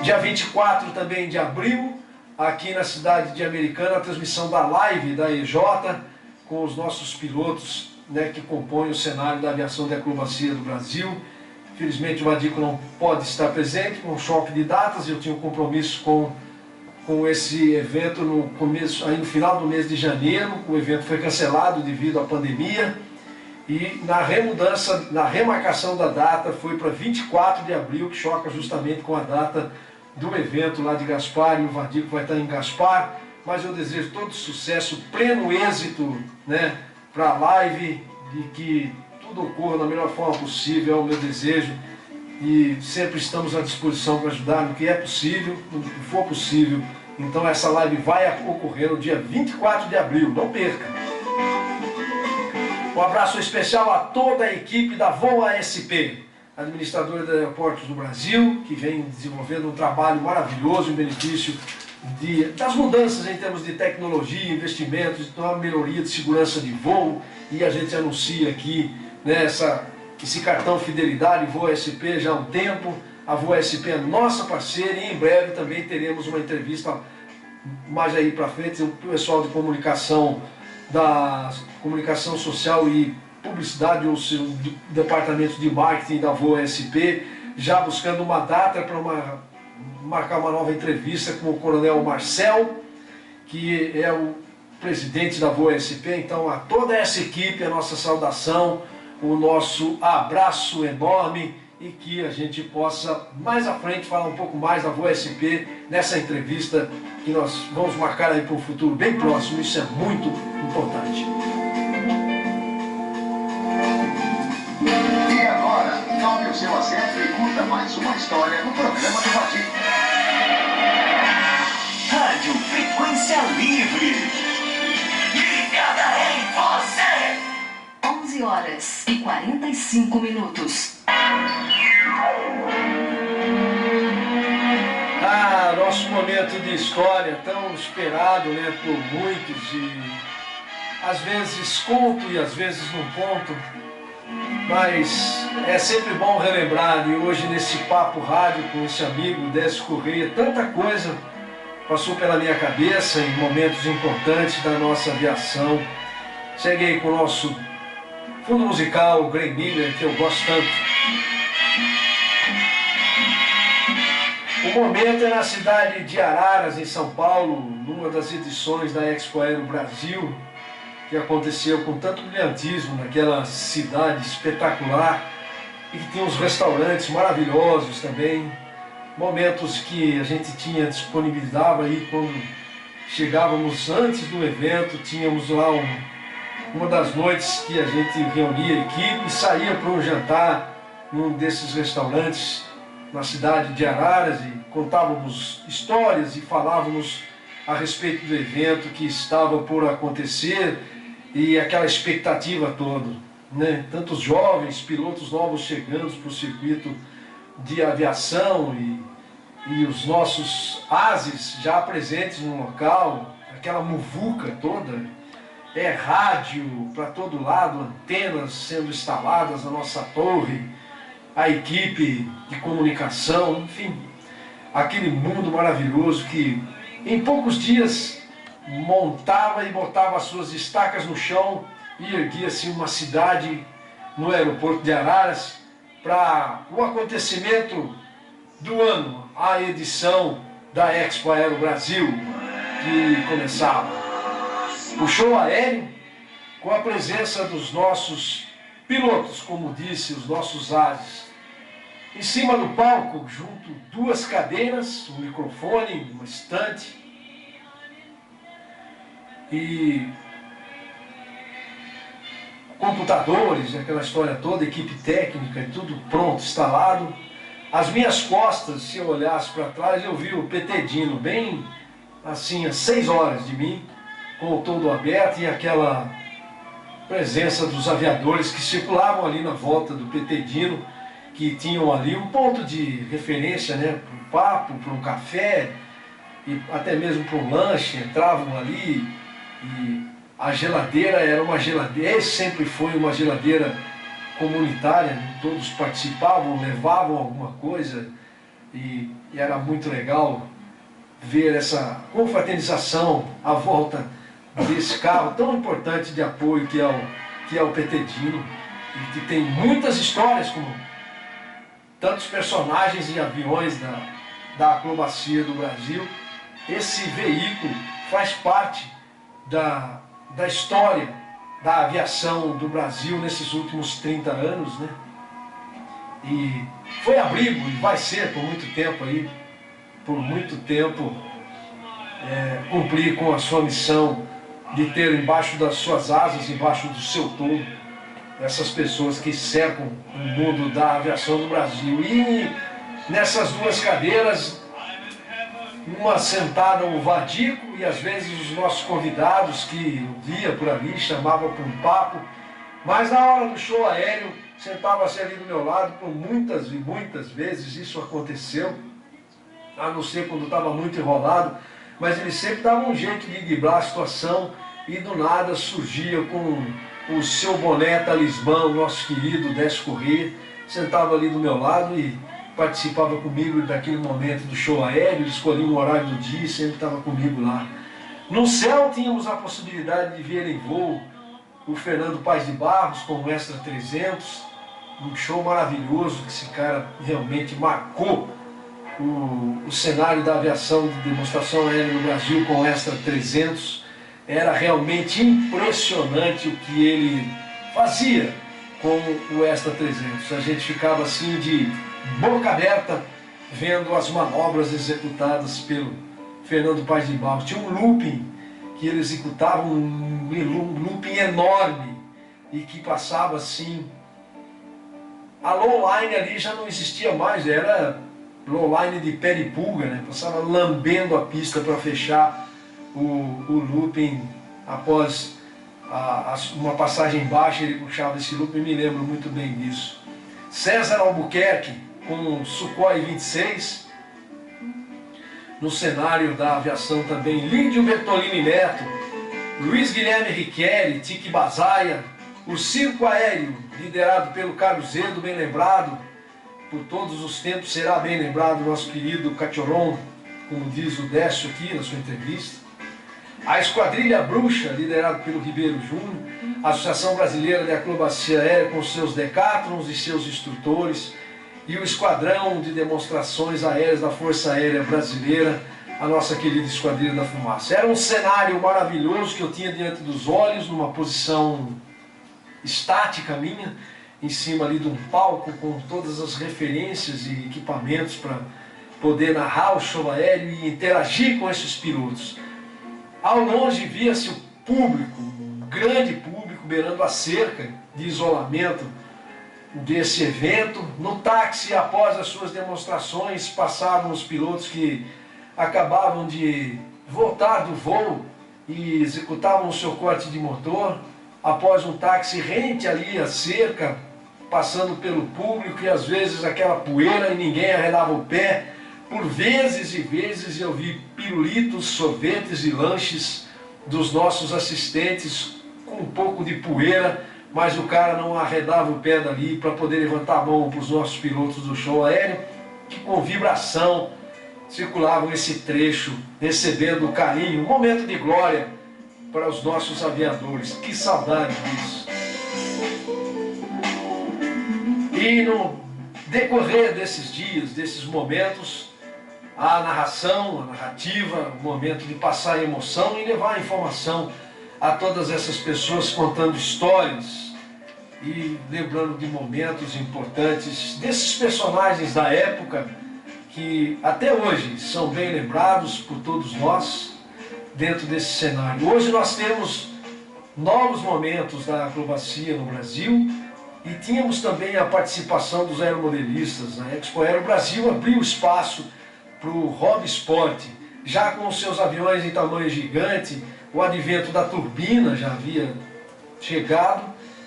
Speaker 4: Dia 24 também de abril, aqui na cidade de Americana, a transmissão da live da EJ com os nossos pilotos, né, que compõem o cenário da aviação de acrobacia do Brasil. Infelizmente o Vadico não pode estar presente, com um choque de datas. Eu tinha um compromisso com esse evento aí no final do mês de janeiro. O evento foi cancelado devido à pandemia, e na remarcação da data foi para 24 de abril, que choca justamente com a data do evento lá de Gaspar, e o Vadico vai estar em Gaspar. Mas eu desejo todo sucesso, pleno êxito, né, para a live, e que tudo ocorra da melhor forma possível, é o meu desejo, e sempre estamos à disposição para ajudar no que é possível, no que for possível. Então essa live vai ocorrer no dia 24 de abril, não perca! Um abraço especial a toda a equipe da VOA SP, administradora de aeroportos do Brasil, que vem desenvolvendo um trabalho maravilhoso em benefício das mudanças em termos de tecnologia, investimentos, de uma melhoria de segurança de voo. E a gente anuncia aqui, né, esse cartão Fidelidade VOA SP já há um tempo. A VOA SP é nossa parceira, e em breve também teremos uma entrevista mais aí para frente. O pessoal de comunicação, da comunicação social e publicidade, ou seja, do departamento de marketing da VOA SP, já buscando uma data para marcar uma nova entrevista com o Coronel Marcel, que é o presidente da VOA SP. Então a toda essa equipe, a nossa saudação, o nosso abraço enorme, e que a gente possa mais à frente falar um pouco mais da VOA SP nessa entrevista que nós vamos marcar aí para um futuro bem próximo. Isso é muito importante.
Speaker 3: E agora, tome o seu assento e curta mais uma história no programa do Vadico.
Speaker 13: Rádio Frequência Livre. Ligada em você.
Speaker 2: 11 horas e 45 minutos.
Speaker 4: Nosso momento de história, tão esperado, né, por muitos, e às vezes conto e às vezes não conto, mas é sempre bom relembrar. E hoje nesse papo rádio com esse amigo Décio Correia, tanta coisa passou pela minha cabeça em momentos importantes da nossa aviação. Cheguei com o nosso fundo musical, o Glenn Miller, que eu gosto tanto. O momento é na cidade de Araras, em São Paulo, numa das edições da Expo Aero Brasil, que aconteceu com tanto brilhantismo naquela cidade espetacular, e que tinha uns restaurantes maravilhosos também. Momentos que a gente tinha disponibilidade aí quando chegávamos antes do evento. Tínhamos lá uma das noites que a gente reunia a equipe e saía para um jantar num desses restaurantes na cidade de Araras, e contávamos histórias e falávamos a respeito do evento que estava por acontecer, e aquela expectativa toda, né? Tantos jovens, pilotos novos chegando para o circuito de aviação, e os nossos ases já presentes no local, aquela muvuca toda, rádio para todo lado, antenas sendo instaladas na nossa torre, a equipe de comunicação, enfim, aquele mundo maravilhoso que em poucos dias montava e botava as suas estacas no chão e erguia-se uma cidade no aeroporto de Araras para o acontecimento do ano, a edição da Expo Aero Brasil, que começava. O show aéreo, com a presença dos nossos pilotos, como disse, os nossos ases. Em cima do palco, junto 2 cadeiras, um microfone, uma estante e computadores, aquela história toda, equipe técnica e tudo pronto, instalado. As minhas costas, se eu olhasse para trás, eu vi o PT Dino bem assim, a 6 horas de mim, com o todo aberto e aquela presença dos aviadores que circulavam ali na volta do PT Dino, que tinham ali um ponto de referência, né, para um papo, para um café e até mesmo para um lanche. Entravam ali e a geladeira era uma geladeira, sempre foi uma geladeira comunitária, né? Todos participavam, levavam alguma coisa e era muito legal ver essa confraternização à volta desse carro tão importante de apoio que é o PT Dino, e que tem muitas histórias, como tantos personagens e aviões da acrobacia do Brasil. Esse veículo faz parte da história da aviação do Brasil nesses últimos 30 anos, né? E foi abrigo e vai ser por muito tempo aí, por muito tempo, cumprir com a sua missão de ter embaixo das suas asas, embaixo do seu tolo, essas pessoas que cercam o mundo da aviação do Brasil. E nessas 2 cadeiras, uma sentada o Vadico e às vezes os nossos convidados que eu via por ali, chamava para um papo, mas na hora do show aéreo sentava-se ali do meu lado. Por muitas e muitas vezes isso aconteceu, a não ser quando estava muito enrolado, mas ele sempre dava um jeito de driblar a situação e do nada surgia com o seu boné talismã, o nosso querido Décio Corrêa, sentava ali do meu lado e participava comigo daquele momento do show aéreo. Escolhia um horário do dia e sempre estava comigo lá. No céu tínhamos a possibilidade de ver em voo o Fernando Paes de Barros com o Extra 300, um show maravilhoso, que esse cara realmente marcou o cenário da aviação de demonstração aérea no Brasil com o Extra 300. Era realmente impressionante o que ele fazia com o Extra 300. A gente ficava assim de boca aberta vendo as manobras executadas pelo Fernando Paes de Barros. Tinha um looping que ele executava, um looping enorme, e que passava assim. A lowline ali já não existia mais, era lowline de pé de pulga, né? Passava lambendo a pista para fechar o looping. Após uma passagem baixa, ele puxava esse looping, me lembro muito bem disso. César Albuquerque com o Sukhoi 26, no cenário da aviação também. Lídio Bertolini Neto, Luiz Guilherme Riquelli, Tique Bazaia, o Circo Aéreo, liderado pelo Carlos Zedo, bem lembrado, por todos os tempos será bem lembrado, nosso querido Cachorron, como diz o Décio aqui na sua entrevista. A Esquadrilha Bruxa, liderado pelo Ribeiro Júnior, a Associação Brasileira de Acrobacia Aérea com seus decátrons e seus instrutores, e o Esquadrão de Demonstrações Aéreas da Força Aérea Brasileira, a nossa querida Esquadrilha da Fumaça. Era um cenário maravilhoso que eu tinha diante dos olhos, numa posição estática minha, em cima ali de um palco com todas as referências e equipamentos para poder narrar o show aéreo e interagir com esses pilotos. Ao longe via-se o público, um grande público, beirando a cerca de isolamento desse evento. No táxi, após as suas demonstrações, passavam os pilotos que acabavam de voltar do voo e executavam o seu corte de motor. Após um táxi rente ali à cerca, passando pelo público, e às vezes aquela poeira e ninguém arredava o pé. Por vezes e vezes eu vi pirulitos, sorvetes e lanches dos nossos assistentes com um pouco de poeira, mas o cara não arredava o pé dali para poder levantar a mão para os nossos pilotos do show aéreo, que com vibração circulavam esse trecho, recebendo carinho, um momento de glória para os nossos aviadores. Que saudade disso! E no decorrer desses dias, desses momentos, a narração, a narrativa, o momento de passar a emoção e levar a informação a todas essas pessoas contando histórias e lembrando de momentos importantes desses personagens da época que até hoje são bem lembrados por todos nós dentro desse cenário. Hoje nós temos novos momentos da acrobacia no Brasil e tínhamos também a participação dos aeromodelistas. A Expo Aero Brasil abriu espaço para o hobby esporte, já com os seus aviões em tamanho gigante. O advento da turbina já havia chegado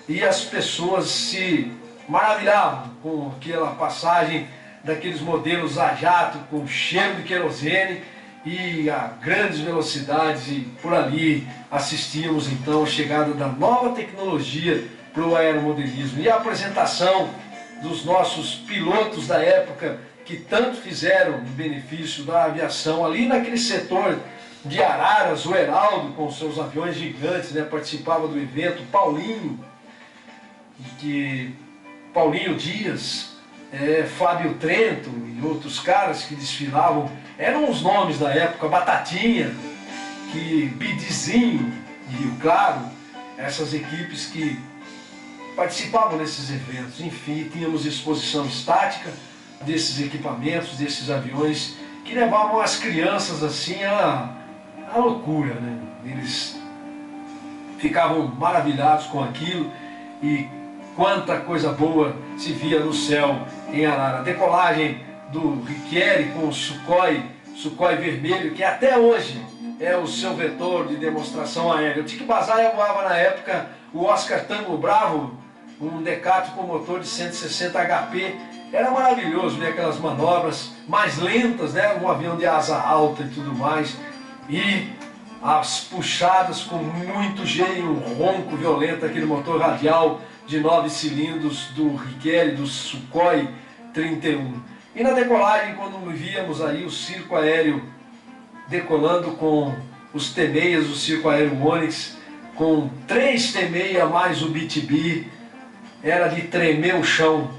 Speaker 4: e as pessoas se maravilhavam com aquela passagem daqueles modelos a jato com cheiro de querosene e a grandes velocidades, e por ali assistíamos então a chegada da nova tecnologia para o aeromodelismo e a apresentação dos nossos pilotos da época que tanto fizeram em benefício da aviação ali naquele setor de Araras. O Heraldo com seus aviões gigantes, né, participava do evento, Paulinho Dias, Fábio Trento e outros caras que desfilavam, eram os nomes da época, Batatinha, Bidizinho de Rio Claro, essas equipes que participavam desses eventos. Enfim, tínhamos exposição estática desses equipamentos, desses aviões, que levavam as crianças assim à loucura, né? Eles ficavam maravilhados com aquilo e quanta coisa boa se via no céu em Arara. A decolagem do Riquieri com o Sukhoi vermelho, que até hoje é o seu vetor de demonstração aérea. O Tique Bazaia voava na época o Oscar Tango Bravo, um Decathlon com motor de 160 HP. Era maravilhoso ver aquelas manobras mais lentas, né? Um avião de asa alta e tudo mais. E as puxadas com muito gênio, um ronco violento, aquele motor radial de 9 cilindros do Riquieri, do Sukhoi 31. E na decolagem, quando víamos aí o circo aéreo decolando com os T-6, o circo aéreo Onix, com 3 T-6 mais o BTB, era de tremer o chão.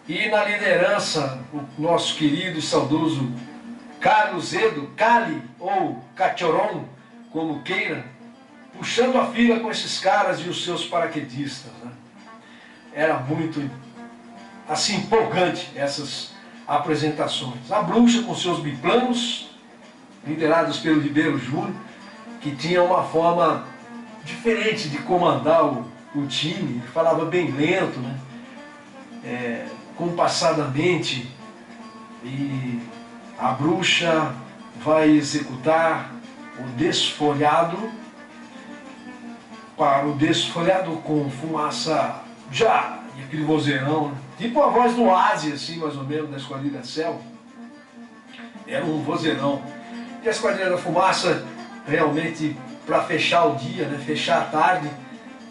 Speaker 4: E na liderança, o nosso querido e saudoso Carlos Edo, Cali ou Cachoron, como queira, puxando a fila com esses caras e os seus paraquedistas, né? Era muito assim empolgante essas apresentações. A Bruxa com seus biplanos, liderados pelo Ribeiro Júnior, que tinha uma forma diferente de comandar o time. Ele falava bem lento, né? Compassadamente, e a Bruxa vai executar o desfolhado para o desfolhado com fumaça já, e aquele vozeirão, né? Tipo a voz do Asi, assim, mais ou menos, da Esquadrilha Céu. Era um vozeirão. E a Esquadrilha da Fumaça, realmente, para fechar o dia, né? Fechar a tarde,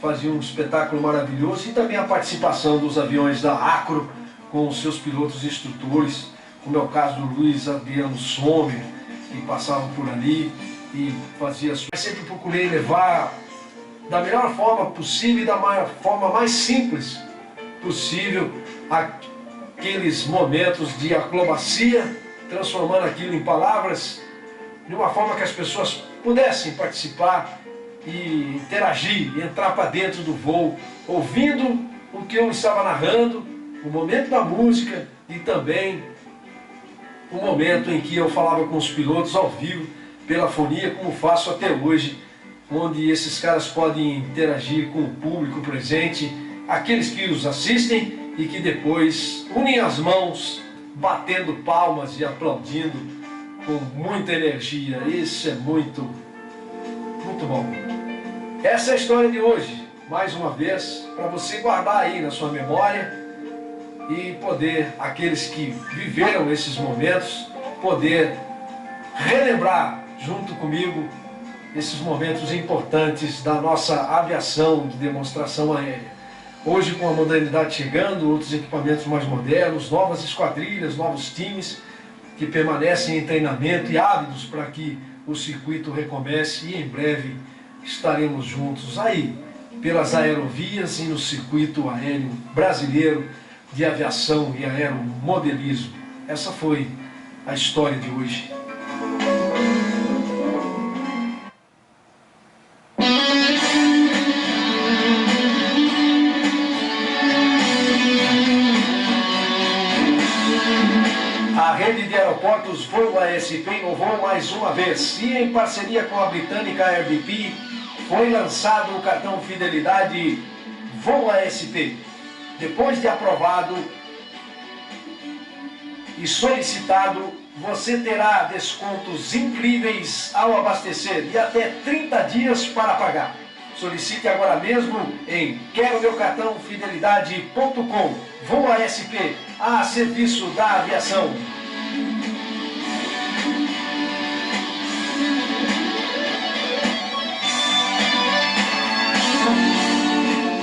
Speaker 4: fazia um espetáculo maravilhoso. E também a participação dos aviões da Acro, com os seus pilotos e instrutores, como é o caso do Luiz Adriano Sommer, que passavam por ali e fazia. Eu sempre procurei levar da melhor forma possível e da forma mais simples possível aqueles momentos de acrobacia, transformando aquilo em palavras, de uma forma que as pessoas pudessem participar e interagir, entrar para dentro do voo, ouvindo o que eu estava narrando, o momento da música e também o momento em que eu falava com os pilotos ao vivo, pela fonia, como faço até hoje, onde esses caras podem interagir com o público presente, aqueles que os assistem e que depois unem as mãos, batendo palmas e aplaudindo com muita energia. Isso é muito, muito bom. Essa é a história de hoje, mais uma vez, para você guardar aí na sua memória e poder, aqueles que viveram esses momentos, poder relembrar junto comigo esses momentos importantes da nossa aviação de demonstração aérea. Hoje, com a modernidade chegando, outros equipamentos mais modernos, novas esquadrilhas, novos times que permanecem em treinamento e ávidos para que o circuito recomece, e em breve estaremos juntos aí pelas aerovias e no circuito aéreo brasileiro de aviação e aeromodelismo. Essa foi a história de hoje. SP inovou mais uma vez e em parceria com a britânica AirBP foi lançado o cartão Fidelidade Voa SP. Depois de aprovado e solicitado, você terá descontos incríveis ao abastecer e até 30 dias para pagar. Solicite agora mesmo em queromeucartãofidelidade.com. Voa SP, a serviço da aviação.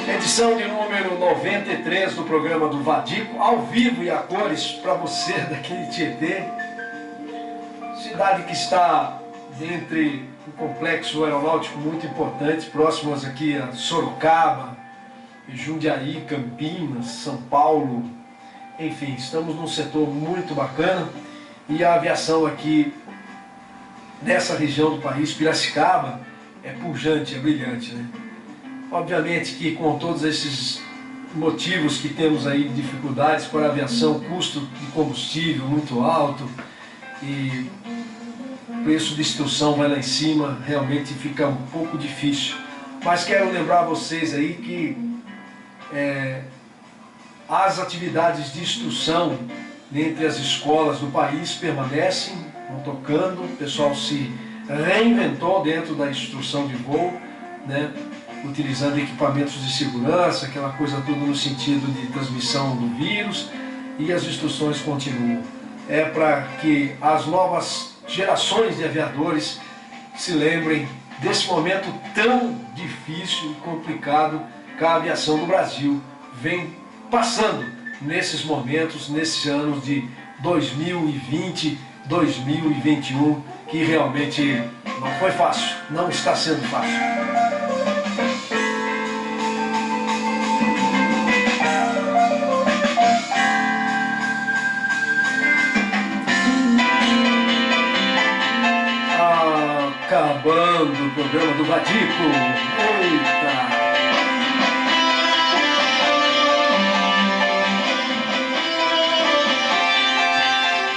Speaker 4: Edição de número 93 do programa do Vadico, ao vivo e a cores para você daqui de Tietê. Cidade que está entre um complexo aeronáutico muito importante, próximos aqui a Sorocaba, Jundiaí, Campinas, São Paulo. Enfim, estamos num setor muito bacana e a aviação aqui nessa região do país, Piracicaba, é pujante, é brilhante, né? Obviamente que com todos esses motivos que temos aí de dificuldades para a aviação, custo de combustível muito alto e preço de instrução vai lá em cima, realmente fica um pouco difícil. Mas quero lembrar vocês aí que as atividades de instrução entre as escolas do país permanecem, vão tocando, o pessoal se reinventou dentro da instrução de voo, né? Utilizando equipamentos de segurança, aquela coisa toda no sentido de transmissão do vírus, e as instruções continuam. É para que as novas gerações de aviadores se lembrem desse momento tão difícil e complicado que a aviação do Brasil vem passando nesses momentos, nesses anos de 2020, 2021, que realmente não foi fácil, não está sendo fácil. Acabando o programa do Vadico. Eita!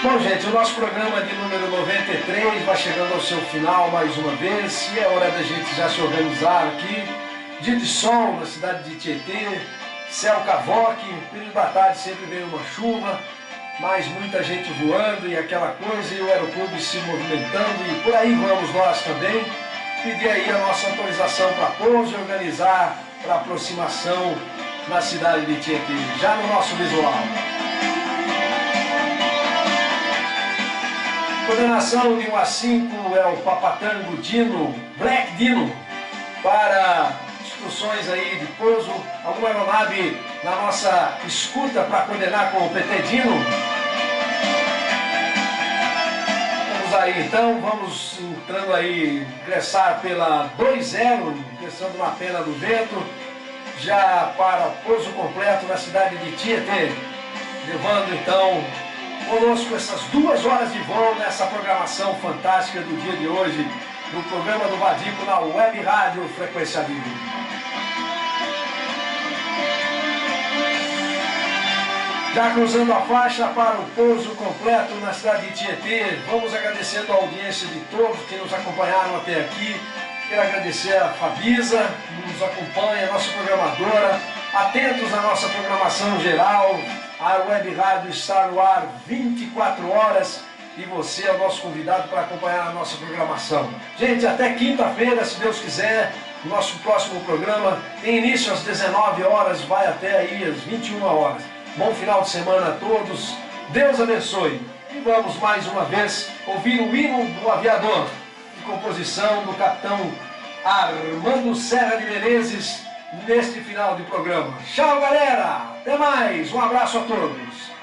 Speaker 4: Bom, gente, o nosso programa de número 93 vai chegando ao seu final mais uma vez e é hora da gente já se organizar aqui. Dia de sol na cidade de Tietê, céu cavoque, período da tarde sempre vem uma chuva, mas muita gente voando e aquela coisa, e o Aeroclube se movimentando, e por aí vamos nós também. Pedir aí a nossa autorização para pouso e organizar para aproximação na cidade de Tietê, já no nosso visual. Coordenação de 1 a 5 é o Papatango Dino, Black Dino, para instruções aí de pouso, alguma aeronave na nossa escuta para coordenar com o PT Dino. Vamos aí então, vamos entrando aí, ingressar pela 20, ingressando na pena do vento, já para pouso completo na cidade de Tietê, levando então conosco essas 2 horas de voo nessa programação fantástica do dia de hoje, no programa do Vadico na Web Rádio Frequência Livre. Já cruzando a faixa para o pouso completo na cidade de Tietê, vamos agradecendo a audiência de todos que nos acompanharam até aqui. Quero agradecer a Fabisa, que nos acompanha, a nossa programadora, atentos à nossa programação geral. A Web Rádio está no ar 24 horas e você é o nosso convidado para acompanhar a nossa programação. Gente, até quinta-feira, se Deus quiser, o nosso próximo programa tem início às 19 horas, vai até aí às 21 horas. Bom final de semana a todos, Deus abençoe. E vamos mais uma vez ouvir o hino do aviador, de composição do capitão Armando Serra de Menezes, neste final de programa. Tchau, galera! Até mais! Um abraço a todos!